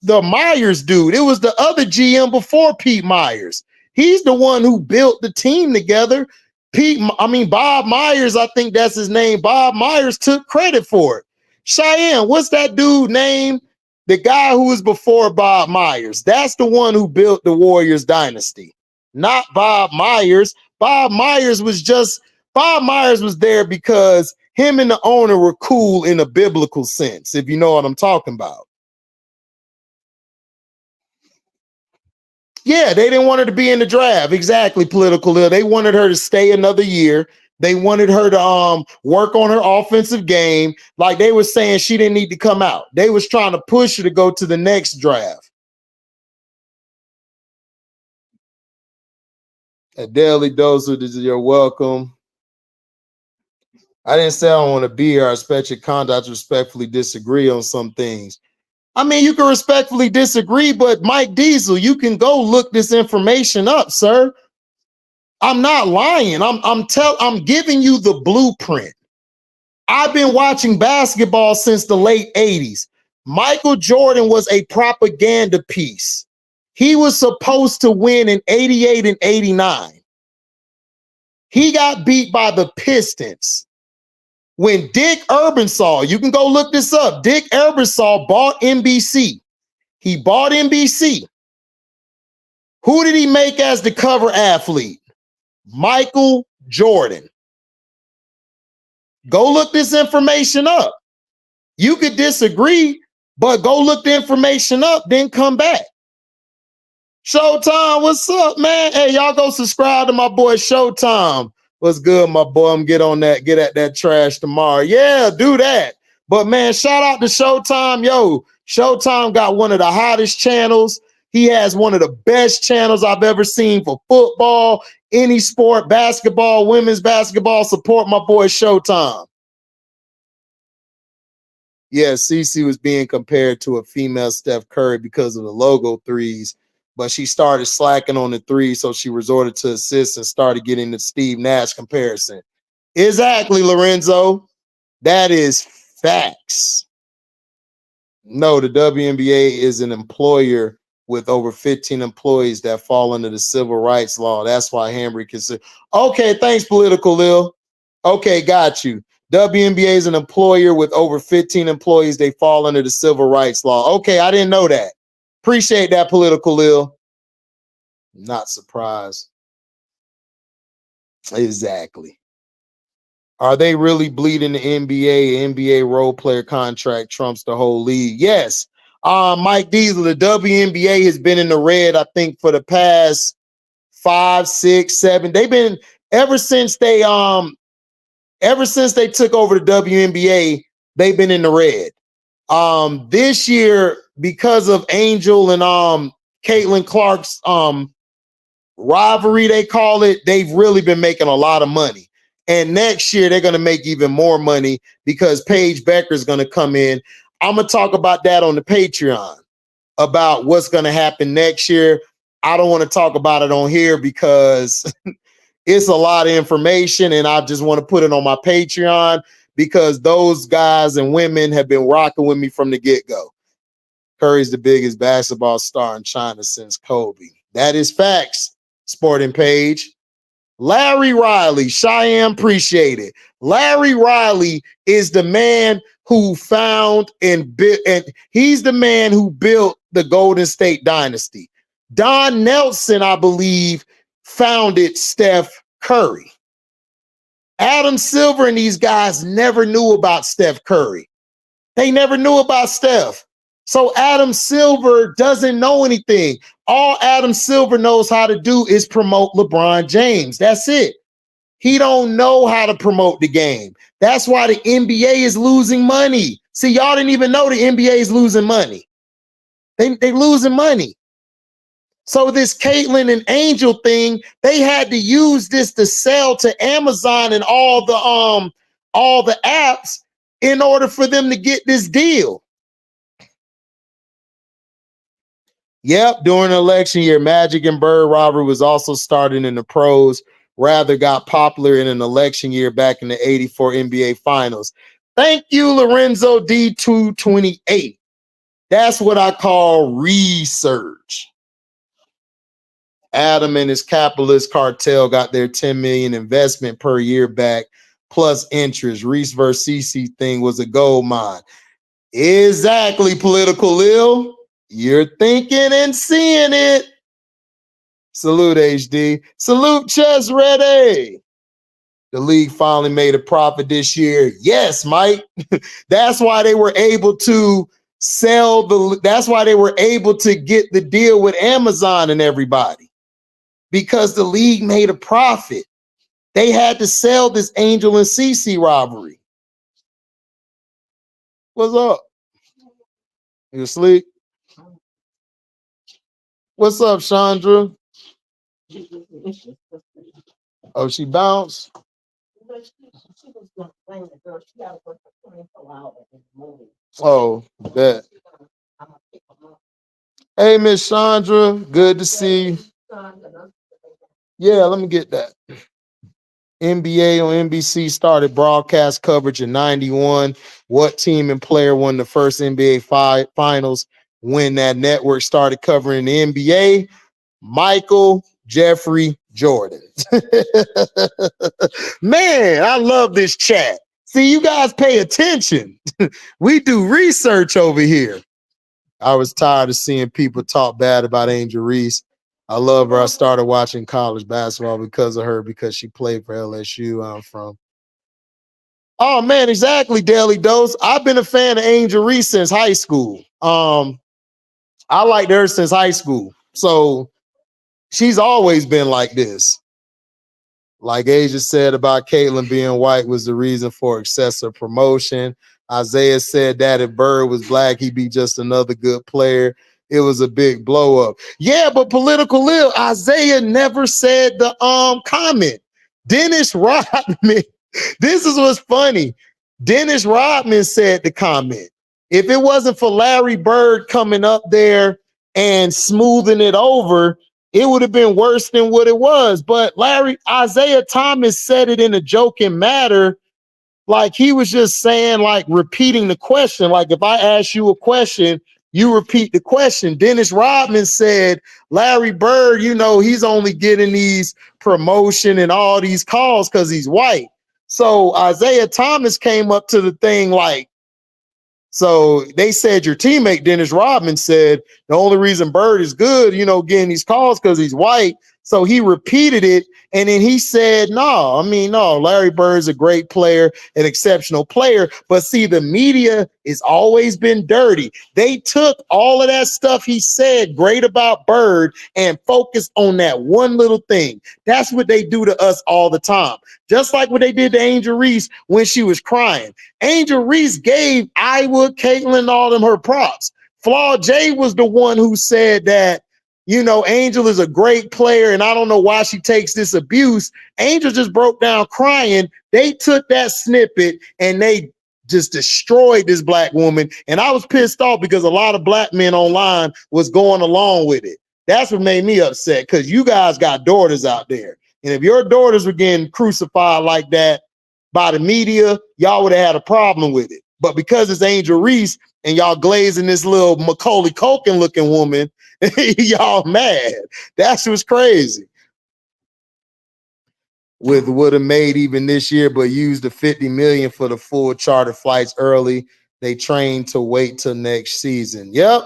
Speaker 1: the Myers dude. It was the other GM before Pete Myers. He's the one who built the team together. Bob Myers, I think that's his name. Bob Myers took credit for it. Cheyenne, what's that dude name? The guy who was before Bob Myers. That's the one who built the Warriors dynasty, not Bob Myers. Bob Myers was there because him and the owner were cool in a biblical sense, if you know what I'm talking about. Yeah, they didn't want her to be in the draft. Exactly, political. They wanted her to stay another year. They wanted her to work on her offensive game. Like, they were saying she didn't need to come out. They was trying to push her to go to the next draft. A daily dose of this, you're welcome. I didn't say I don't want to be here. I respect your conduct. I respectfully disagree on some things. I mean, you can respectfully disagree, but Mike Diesel, you can go look this information up, sir. I'm not lying. I'm giving you the blueprint. I've been watching basketball since the late 80s. Michael Jordan was a propaganda piece. He was supposed to win in 88 and 89. He got beat by the Pistons. When Dick Erbensall, you can go look this up, Dick Erbensall bought NBC. He bought NBC. Who did he make as the cover athlete? Michael Jordan. Go look this information up. You could disagree, but go look the information up, then come back. Showtime, what's up, man? Hey, y'all go subscribe to my boy Showtime. What's good, my boy? I'm get on that, get at that trash tomorrow. Yeah, do that. But man, shout out to Showtime. Yo, Showtime got one of the hottest channels. He has one of the best channels I've ever seen for football, any sport, basketball, women's basketball. Support my boy Showtime. Yeah, Cece was being compared to a female Steph Curry because of the logo threes, but she started slacking on the threes, so she resorted to assists and started getting the Steve Nash comparison. Exactly, Lorenzo. That is facts. No, the WNBA is an employer with over 15 employees that fall under the civil rights law. That's why Henry consider. Okay, thanks, Political Lil. Okay, got you. WNBA is an employer with over 15 employees. They fall under the civil rights law. Okay, I didn't know that. Appreciate that, Political Lil. Not surprised. Exactly. Are they really bleeding the NBA? NBA role player contract trumps the whole league. Yes. Mike Diesel, the WNBA has been in the red, I think, for the past 5, 6, 7. They've been ever since they took over the WNBA, they've been in the red. This year, because of Angel and Caitlyn Clark's rivalry, they call it, they've really been making a lot of money. And next year, they're going to make even more money because Paige Becker is going to come in. I'm going to talk about that on the Patreon, about what's going to happen next year. I don't want to talk about it on here because it's a lot of information, and I just want to put it on my Patreon because those guys and women have been rocking with me from the get-go. Curry's the biggest basketball star in China since Kobe. That is facts, Sporting Page. Larry Riley, Cheyenne, appreciate it. Larry Riley is the man who found and built, and he's the man who built the Golden State dynasty. Don Nelson, I believe, founded Steph Curry. Adam Silver and these guys never knew about Steph Curry. They never knew about Steph. So Adam Silver doesn't know anything. All Adam Silver knows how to do is promote LeBron James. That's it. He don't know how to promote the game. That's why the NBA is losing money. See, y'all didn't even know the NBA is losing money. They losing money. So this Caitlyn and Angel thing, they had to use this to sell to Amazon and all the apps in order for them to get this deal. Yep, during the election year, Magic and Bird rivalry was also starting in the pros. Rather got popular in an election year back in the 84 NBA Finals. Thank you, Lorenzo D228. That's what I call research. Adam and his capitalist cartel got their 10 million investment per year back, plus interest. Reese versus CC thing was a gold mine. Exactly, Political Lil. You're thinking and seeing it. Salute, HD. Salute, Chess Ready. The league finally made a profit this year. Yes, Mike. That's why they were able to that's why they were able to get the deal with Amazon and everybody. Because the league made a profit. They had to sell this Angel and CC rivalry. What's up? You asleep? What's up, Chandra? Oh, she bounced? Oh, that. Hey, Miss Chandra, good to see you. Yeah, let me get that. NBA on NBC started broadcast coverage in 91. What team and player won the first NBA finals when that network started covering the NBA? Michael Jeffrey Jordan. Man, I love this chat. See, you guys pay attention. We do research over here. I was tired of seeing people talk bad about Angel Reese. I love her. I started watching college basketball because of her, because she played for LSU. I'm from. Oh man, exactly, Daily Dose. I've been a fan of Angel Reese since high school. I liked her since high school. So she's always been like this. Like Asia said about Caitlyn being white was the reason for excessive promotion. Isaiah said that if Bird was black, he'd be just another good player. It was a big blow up. Yeah, but political ill, Isaiah never said the comment. Dennis Rodman, this is what's funny. Dennis Rodman said the comment. If it wasn't for Larry Bird coming up there and smoothing it over, it would have been worse than what it was. But Isaiah Thomas said it in a joking matter. Like he was just saying, like repeating the question. Like if I ask you a question, you repeat the question. Dennis Rodman said, Larry Bird, you know, he's only getting these promotion and all these calls because he's white. So Isaiah Thomas came up to the thing like, so they said your teammate Dennis Rodman said the only reason Bird is good, you know, getting these calls because he's white. So he repeated it, and then he said, no, Larry Bird's a great player, an exceptional player. But see, the media has always been dirty. They took all of that stuff he said great about Bird and focused on that one little thing. That's what they do to us all the time. Just like what they did to Angel Reese when she was crying. Angel Reese gave Iowa, Caitlyn, all them her props. Flaw J was the one who said that, you know, Angel is a great player and I don't know why she takes this abuse. Angel just broke down crying. They took that snippet and they just destroyed this black woman. And I was pissed off because a lot of black men online was going along with it. That's what made me upset, because you guys got daughters out there. And if your daughters were getting crucified like that by the media, y'all would have had a problem with it. But because it's Angel Reese and y'all glazing this little Macaulay Culkin looking woman, y'all mad. That's what's crazy. Would have made even this year, but used the $50 million for the full charter flights early. They trained to wait till next season. Yep.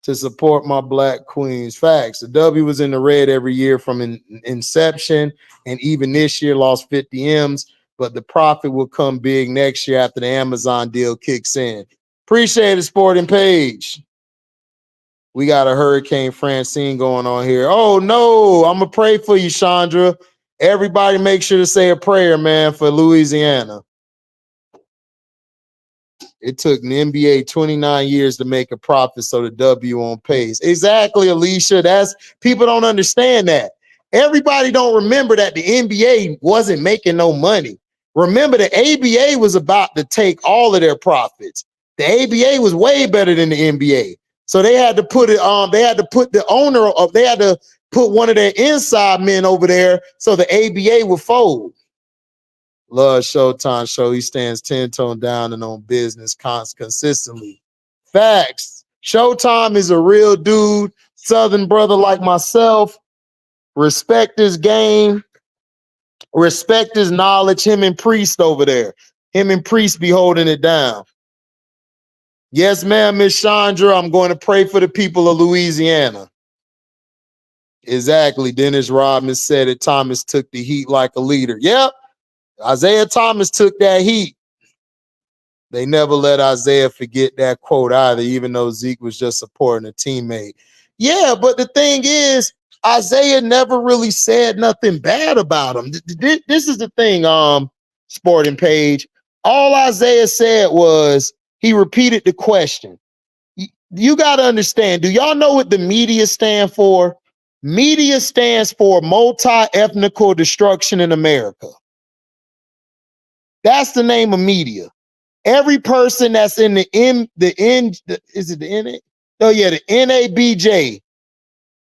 Speaker 1: To support my black queens. Facts. The W was in the red every year from inception, and even this year lost 50 M's, but the profit will come big next year after the Amazon deal kicks in. Appreciate it, Sporting Page. We got a Hurricane Francine going on here. Oh, no. I'm going to pray for you, Chandra. Everybody make sure to say a prayer, man, for Louisiana. It took the NBA 29 years to make a profit, so the W on pace. Exactly, Alicia. That's people don't understand that. Everybody don't remember that the NBA wasn't making no money. Remember, the ABA was about to take all of their profits. The ABA was way better than the NBA. So they had to put it on, they had to put the owner of, they had to put one of their inside men over there so the ABA would fold. Love Showtime show. He stands 10 tone down and on business consistently. Facts. Showtime is a real dude, Southern brother like myself. Respect his game. Respect his knowledge. Him and Priest over there. Him and Priest be holding it down. Yes, ma'am, Miss Chandra. I'm going to pray for the people of Louisiana. Exactly. Dennis Rodman said it. Thomas took the heat like a leader. Yep. Isaiah Thomas took that heat. They never let Isaiah forget that quote either, even though Zeke was just supporting a teammate. Yeah, but the thing is, Isaiah never really said nothing bad about him. This is the thing, Sporting Page. All Isaiah said was he repeated the question. You got to understand, do y'all know what the media stand for? Media stands for multi-ethnical destruction in America. That's the name of media. Every person that's in is it the NA? Oh yeah, the NABJ,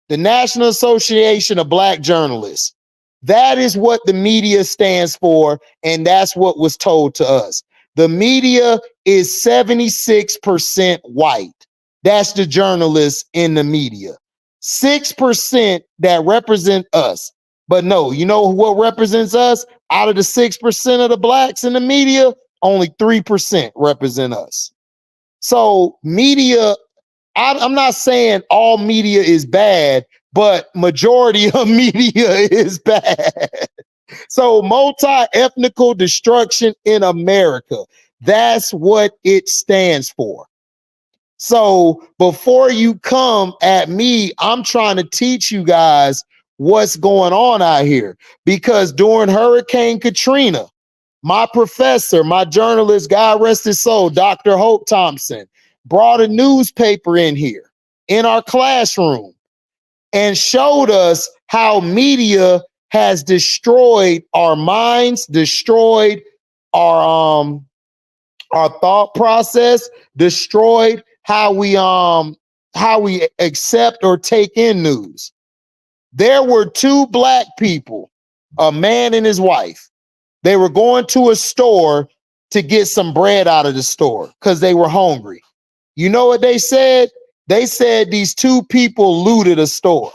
Speaker 1: the National Association of Black Journalists. That is what the media stands for, and that's what was told to us. The media is 76% white. That's the journalists in the media. 6% that represent us. But no, you know what represents us? Out of the 6% of the blacks in the media, only 3% represent us. So media, I'm not saying all media is bad, but majority of media is bad. So multi-ethnical destruction in America, that's what it stands for. So before you come at me, I'm trying to teach you guys what's going on out here, because during Hurricane Katrina, my professor, my journalist, God rest his soul, Dr. Hope Thompson, brought a newspaper in here in our classroom and showed us how media has destroyed our minds, destroyed our thought process, destroyed how we accept or take in news. There were two black people, a man and his wife. They were going to a store to get some bread out of the store because they were hungry. You know what they said? They said these two people looted a store.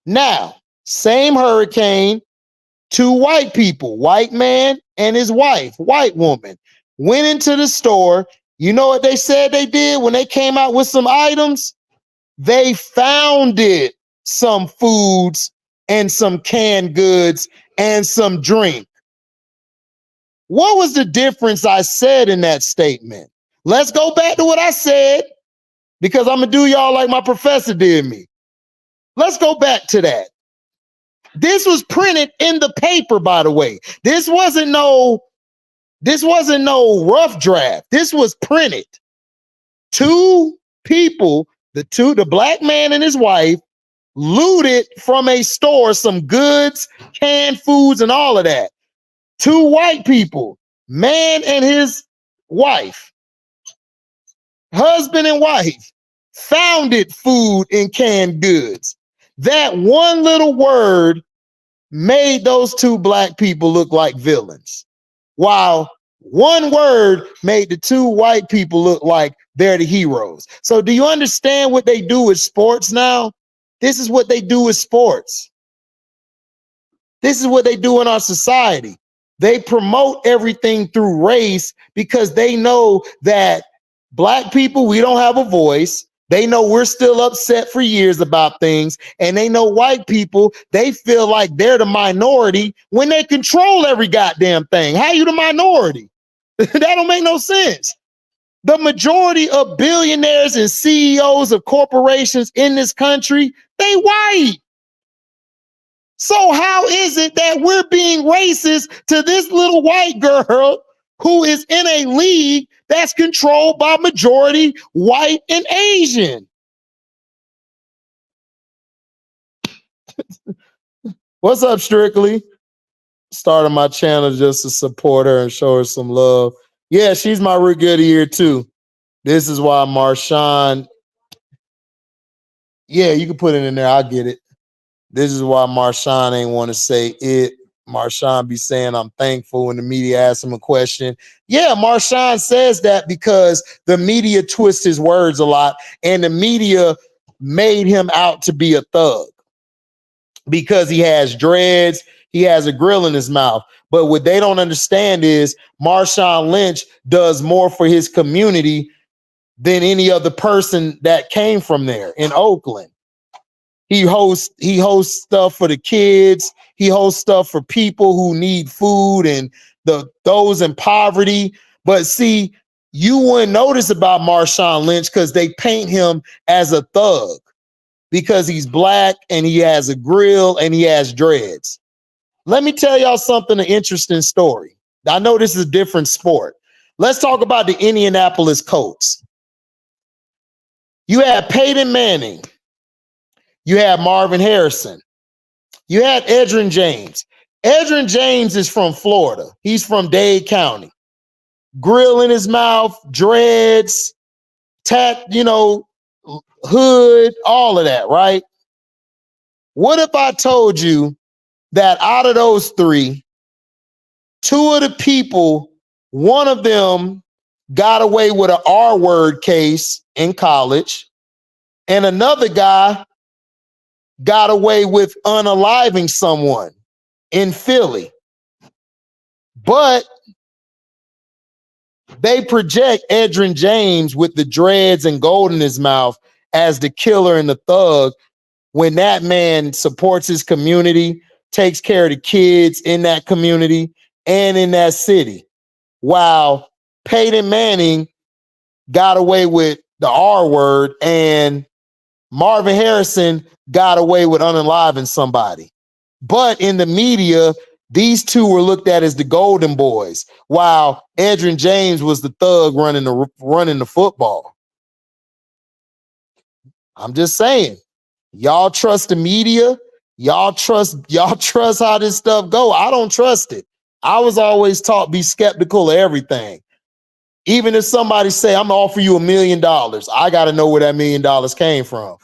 Speaker 1: Now, same hurricane, two white people, white man and his wife, white woman, went into the store. You know what they said they did when they came out with some items? They founded some foods and some canned goods and some drink. What was the difference I said in that statement? Let's go back to what I said, because I'm gonna do y'all like my professor did me. Let's go back to that. This was printed in the paper, by the way. This wasn't no rough draft. This was printed. Two people, the black man and his wife, looted from a store some goods, canned foods, and all of that. Two white people, man and his wife, husband and wife, founded food and canned goods. That one little word made those two black people look like villains, while one word made the two white people look like they're the heroes. So do you understand what they do with sports now? This is what they do with sports. This is what they do in our society. They promote everything through race because they know that black people, we don't have a voice. They know we're still upset for years about things. And they know white people, they feel like they're the minority when they control every goddamn thing. How you the minority? That don't make no sense. The majority of billionaires and CEOs of corporations in this country, they white. So how is it that we're being racist to this little white girl who is in a league that's controlled by majority white and Asian? What's up, Strictly? Started my channel just to support her and show her some love. Yeah, she's my root good of the year too. This is why Marshawn. Yeah, you can put it in there. I'll get it. This is why Marshawn ain't want to say it. Marshawn be saying I'm thankful when the media asks him a question. Yeah, Marshawn says that because the media twists his words a lot, and the media made him out to be a thug because he has dreads, he has a grill in his mouth. But what they don't understand is Marshawn Lynch does more for his community than any other person that came from there in Oakland. He hosts stuff for the kids. He hosts stuff for people who need food and those in poverty. But see, you wouldn't notice about Marshawn Lynch because they paint him as a thug because he's black and he has a grill and he has dreads. Let me tell y'all something, an interesting story. I know this is a different sport. Let's talk about the Indianapolis Colts. You had Peyton Manning. You had Marvin Harrison. You had Edgerrin James. Edgerrin James is from Florida. He's from Dade County. Grill in his mouth, dreads, hood, all of that, right? What if I told you that out of those three, two of the people, one of them got away with an R-word case in college, and another guy got away with unaliving someone in Philly. But they project Edgerrin James with the dreads and gold in his mouth as the killer and the thug, when that man supports his community, takes care of the kids in that community and in that city. While Peyton Manning got away with the R word and Marvin Harrison got away with unaliving somebody. But in the media, these two were looked at as the golden boys, while Edgerrin James was the thug running the football. I'm just saying, y'all trust the media. Y'all trust how this stuff go. I don't trust it. I was always taught be skeptical of everything. Even if somebody say, I'm gonna offer you $1 million, I gotta know where that $1 million came from.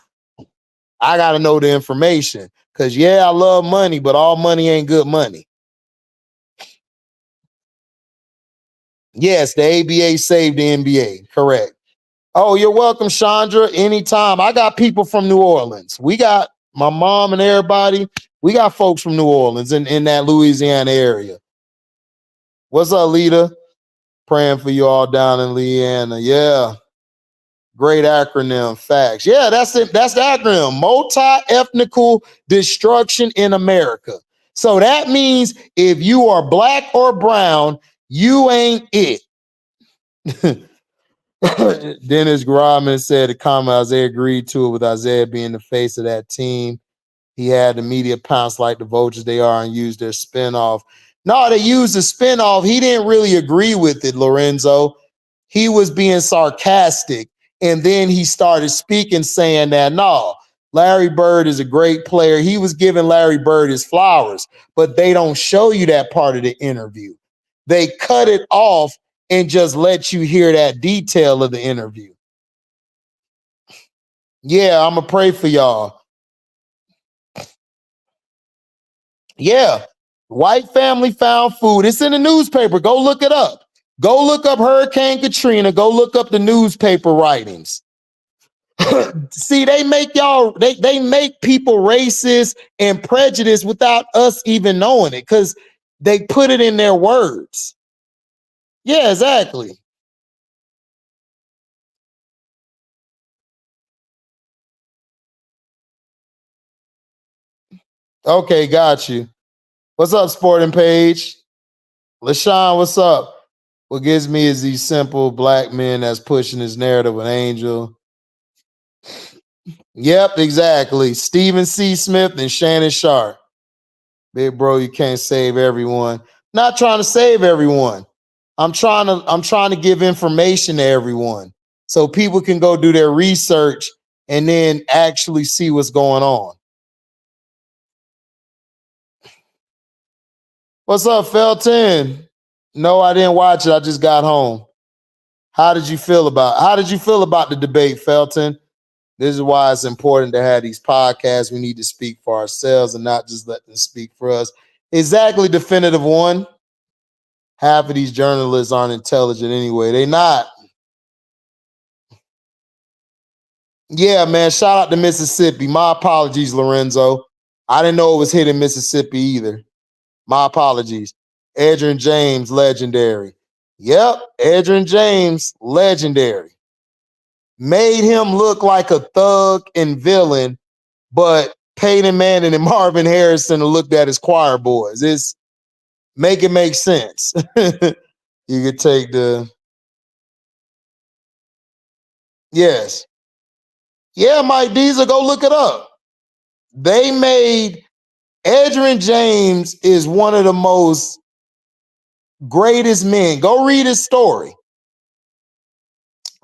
Speaker 1: I gotta know the information. Cause yeah, I love money, but all money ain't good money. Yes, the ABA saved the NBA. Correct. Oh, you're welcome, Chandra. Anytime. I got people from New Orleans. We got my mom and everybody. We got folks from New Orleans in that Louisiana area. What's up, Lita? Praying for you all down in Louisiana. Yeah. Great acronym. Facts. Yeah, that's it. That's the acronym. Multi-ethnical destruction in America. So that means if you are black or brown, you ain't it. Dennis Grodman said the comment, Isaiah agreed to it with Isaiah being the face of that team. He had the media pounce like the vultures they are and use their spinoff. No, they used the spinoff. He didn't really agree with it, Lorenzo. He was being sarcastic. And then he started speaking saying that, no, Larry Bird is a great player. He was giving Larry Bird his flowers, but they don't show you that part of the interview. They cut it off and just let you hear that detail of the interview. Yeah, I'm going to pray for y'all. Yeah, white family found food. It's in the newspaper. Go look it up. Go look up Hurricane Katrina. Go look up the newspaper writings. See, they make they make people racist and prejudiced without us even knowing it because they put it in their words. Yeah, exactly. Okay, got you. What's up, Sporting Page? LaShawn, what's up? What gives me is these simple black men that's pushing this narrative with Angel. Yep, exactly. Stephen C. Smith and Shannon Sharp. Big bro, you can't save everyone. Not trying to save everyone. I'm trying to give information to everyone so people can go do their research and then actually see what's going on. What's up, Felton? No, I didn't watch it. I just got home. How did you feel about the debate, Felton? This is why it's important to have these podcasts. We need to speak for ourselves and not just let them speak for us. Exactly, Definitive One. Half of these journalists aren't intelligent anyway. They not. Yeah, man. Shout out to Mississippi. My apologies, Lorenzo. I didn't know it was hit in Mississippi either. My apologies. Edgerrin James, legendary. Yep, Edgerrin James, legendary. Made him look like a thug and villain, but Peyton Manning and Marvin Harrison looked at as choir boys. It's make it make sense. You could take the yes. Yeah, Mike Diesel, go look it up. They made Edgerrin James is one of the most greatest men. Go read his story.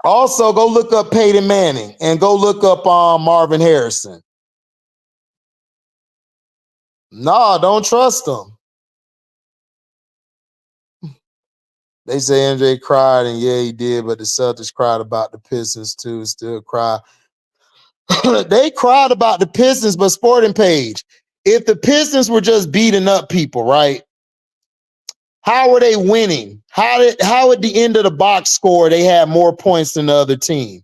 Speaker 1: Also, go look up Peyton Manning and go look up Marvin Harrison. No, don't trust them. They say MJ cried, and yeah, he did, but the Celtics cried about the Pistons too. Still cry. They cried about the Pistons, but Sporting Page, if the Pistons were just beating up people, right? How were they winning? How at the end of the box score they had more points than the other team?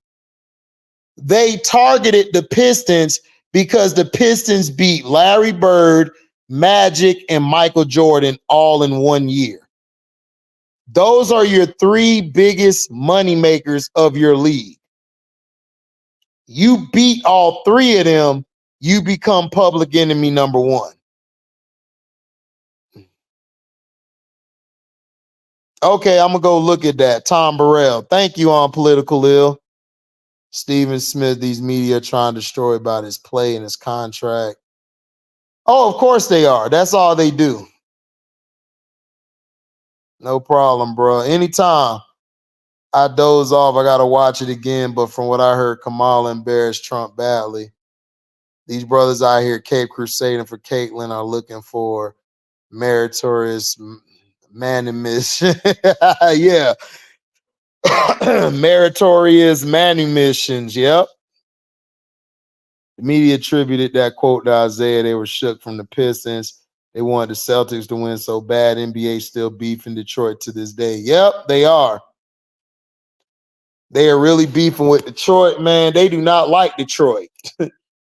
Speaker 1: They targeted the Pistons because the Pistons beat Larry Bird, Magic, and Michael Jordan all in 1 year. Those are your three biggest money makers of your league. You beat all three of them, you become public enemy number one. Okay, I'm gonna go look at that. Tom Burrell. Thank you on Political Ill. Stephen Smith, these media trying to destroy about his play and his contract. Oh, of course they are. That's all they do. No problem, bro. Anytime I doze off, I gotta watch it again. But from what I heard, Kamala embarrassed Trump badly. These brothers out here, Cape Crusading for Caitlyn, are looking for meritorious manumission. Yeah. Meritorious manumissions. Yep. The media attributed that quote to Isaiah. They were shook from the Pistons. They wanted the Celtics to win so bad. NBA still beefing Detroit to this day. Yep, they are. They are really beefing with Detroit, man. They do not like Detroit.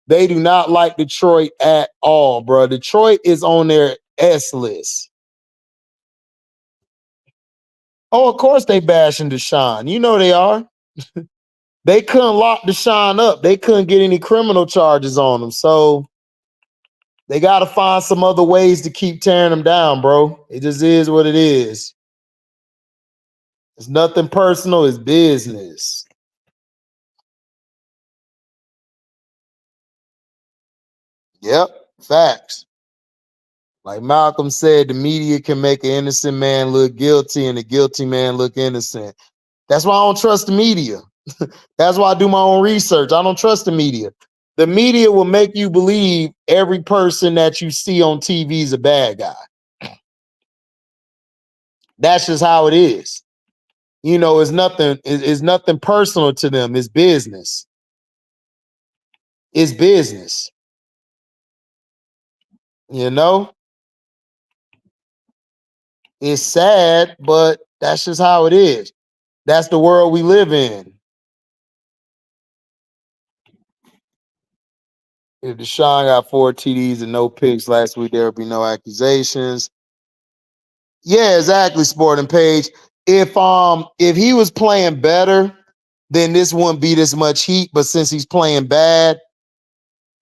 Speaker 1: They do not like Detroit at all, bro. Detroit is on their S list. Oh, of course they bashing Deshaun. You know they are. They couldn't lock Deshaun up. They couldn't get any criminal charges on him. So they got to find some other ways to keep tearing him down, bro. It just is what it is. It's nothing personal. It's business. Yep, facts. Like Malcolm said, the media can make an innocent man look guilty and a guilty man look innocent. That's why I don't trust the media. That's why I do my own research. I don't trust the media. The media will make you believe every person that you see on TV is a bad guy. That's just how it is. You know, it's nothing personal to them. It's business. It's business. You know? It's sad, but that's just how it is. That's the world we live in. If Deshaun got 4 TDs and no picks last week, there would be no accusations. Yeah, exactly, Sporting Page. If he was playing better, then this wouldn't be this much heat. But since he's playing bad,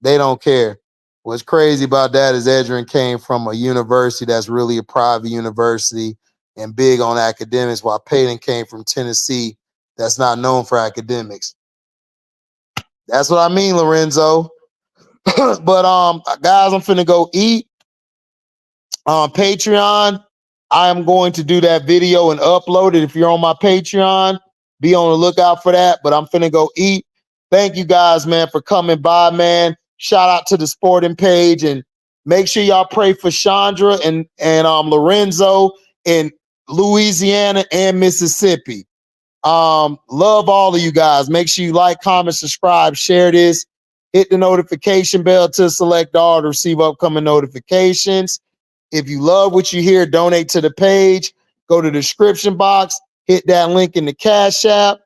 Speaker 1: they don't care. What's crazy about that is Edrin came from a university that's really a private university and big on academics, while Peyton came from Tennessee that's not known for academics. That's what I mean, Lorenzo. But guys, I'm finna go eat. On Patreon, I am going to do that video and upload it. If you're on my Patreon, be on the lookout for that. But I'm finna go eat. Thank you guys, man, for coming by, man. Shout out to the Sporting Page, and make sure y'all pray for Chandra and Lorenzo in Louisiana and Mississippi. Love all of you guys. Make sure you like, comment, subscribe, share this. Hit the notification bell to select all to receive upcoming notifications. If you love what you hear, donate to the page. Go to the description box. Hit that link in the Cashapp.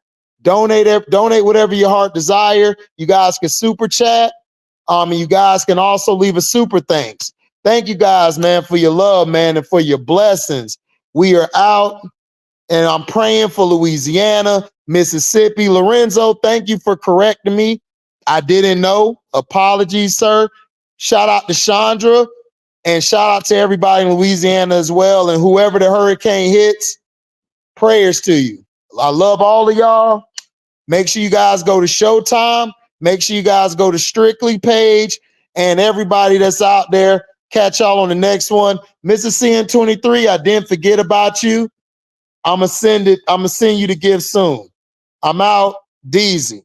Speaker 1: Donate whatever your heart desire. You guys can super chat. And you guys can also leave a super thanks. Thank you guys, man, for your love, man, and for your blessings. We are out, and I'm praying for Louisiana, Mississippi. Lorenzo, thank you for correcting me. I didn't know. Apologies, sir. Shout out to Chandra, and shout out to everybody in Louisiana as well. And whoever the hurricane hits, prayers to you. I love all of y'all. Make sure you guys go to Showtime. Make sure you guys go to Strictly Page, and everybody that's out there. Catch y'all on the next one. Mrs. CN23, I didn't forget about you. I'm gonna send you the gift soon. I'm out. Deezy.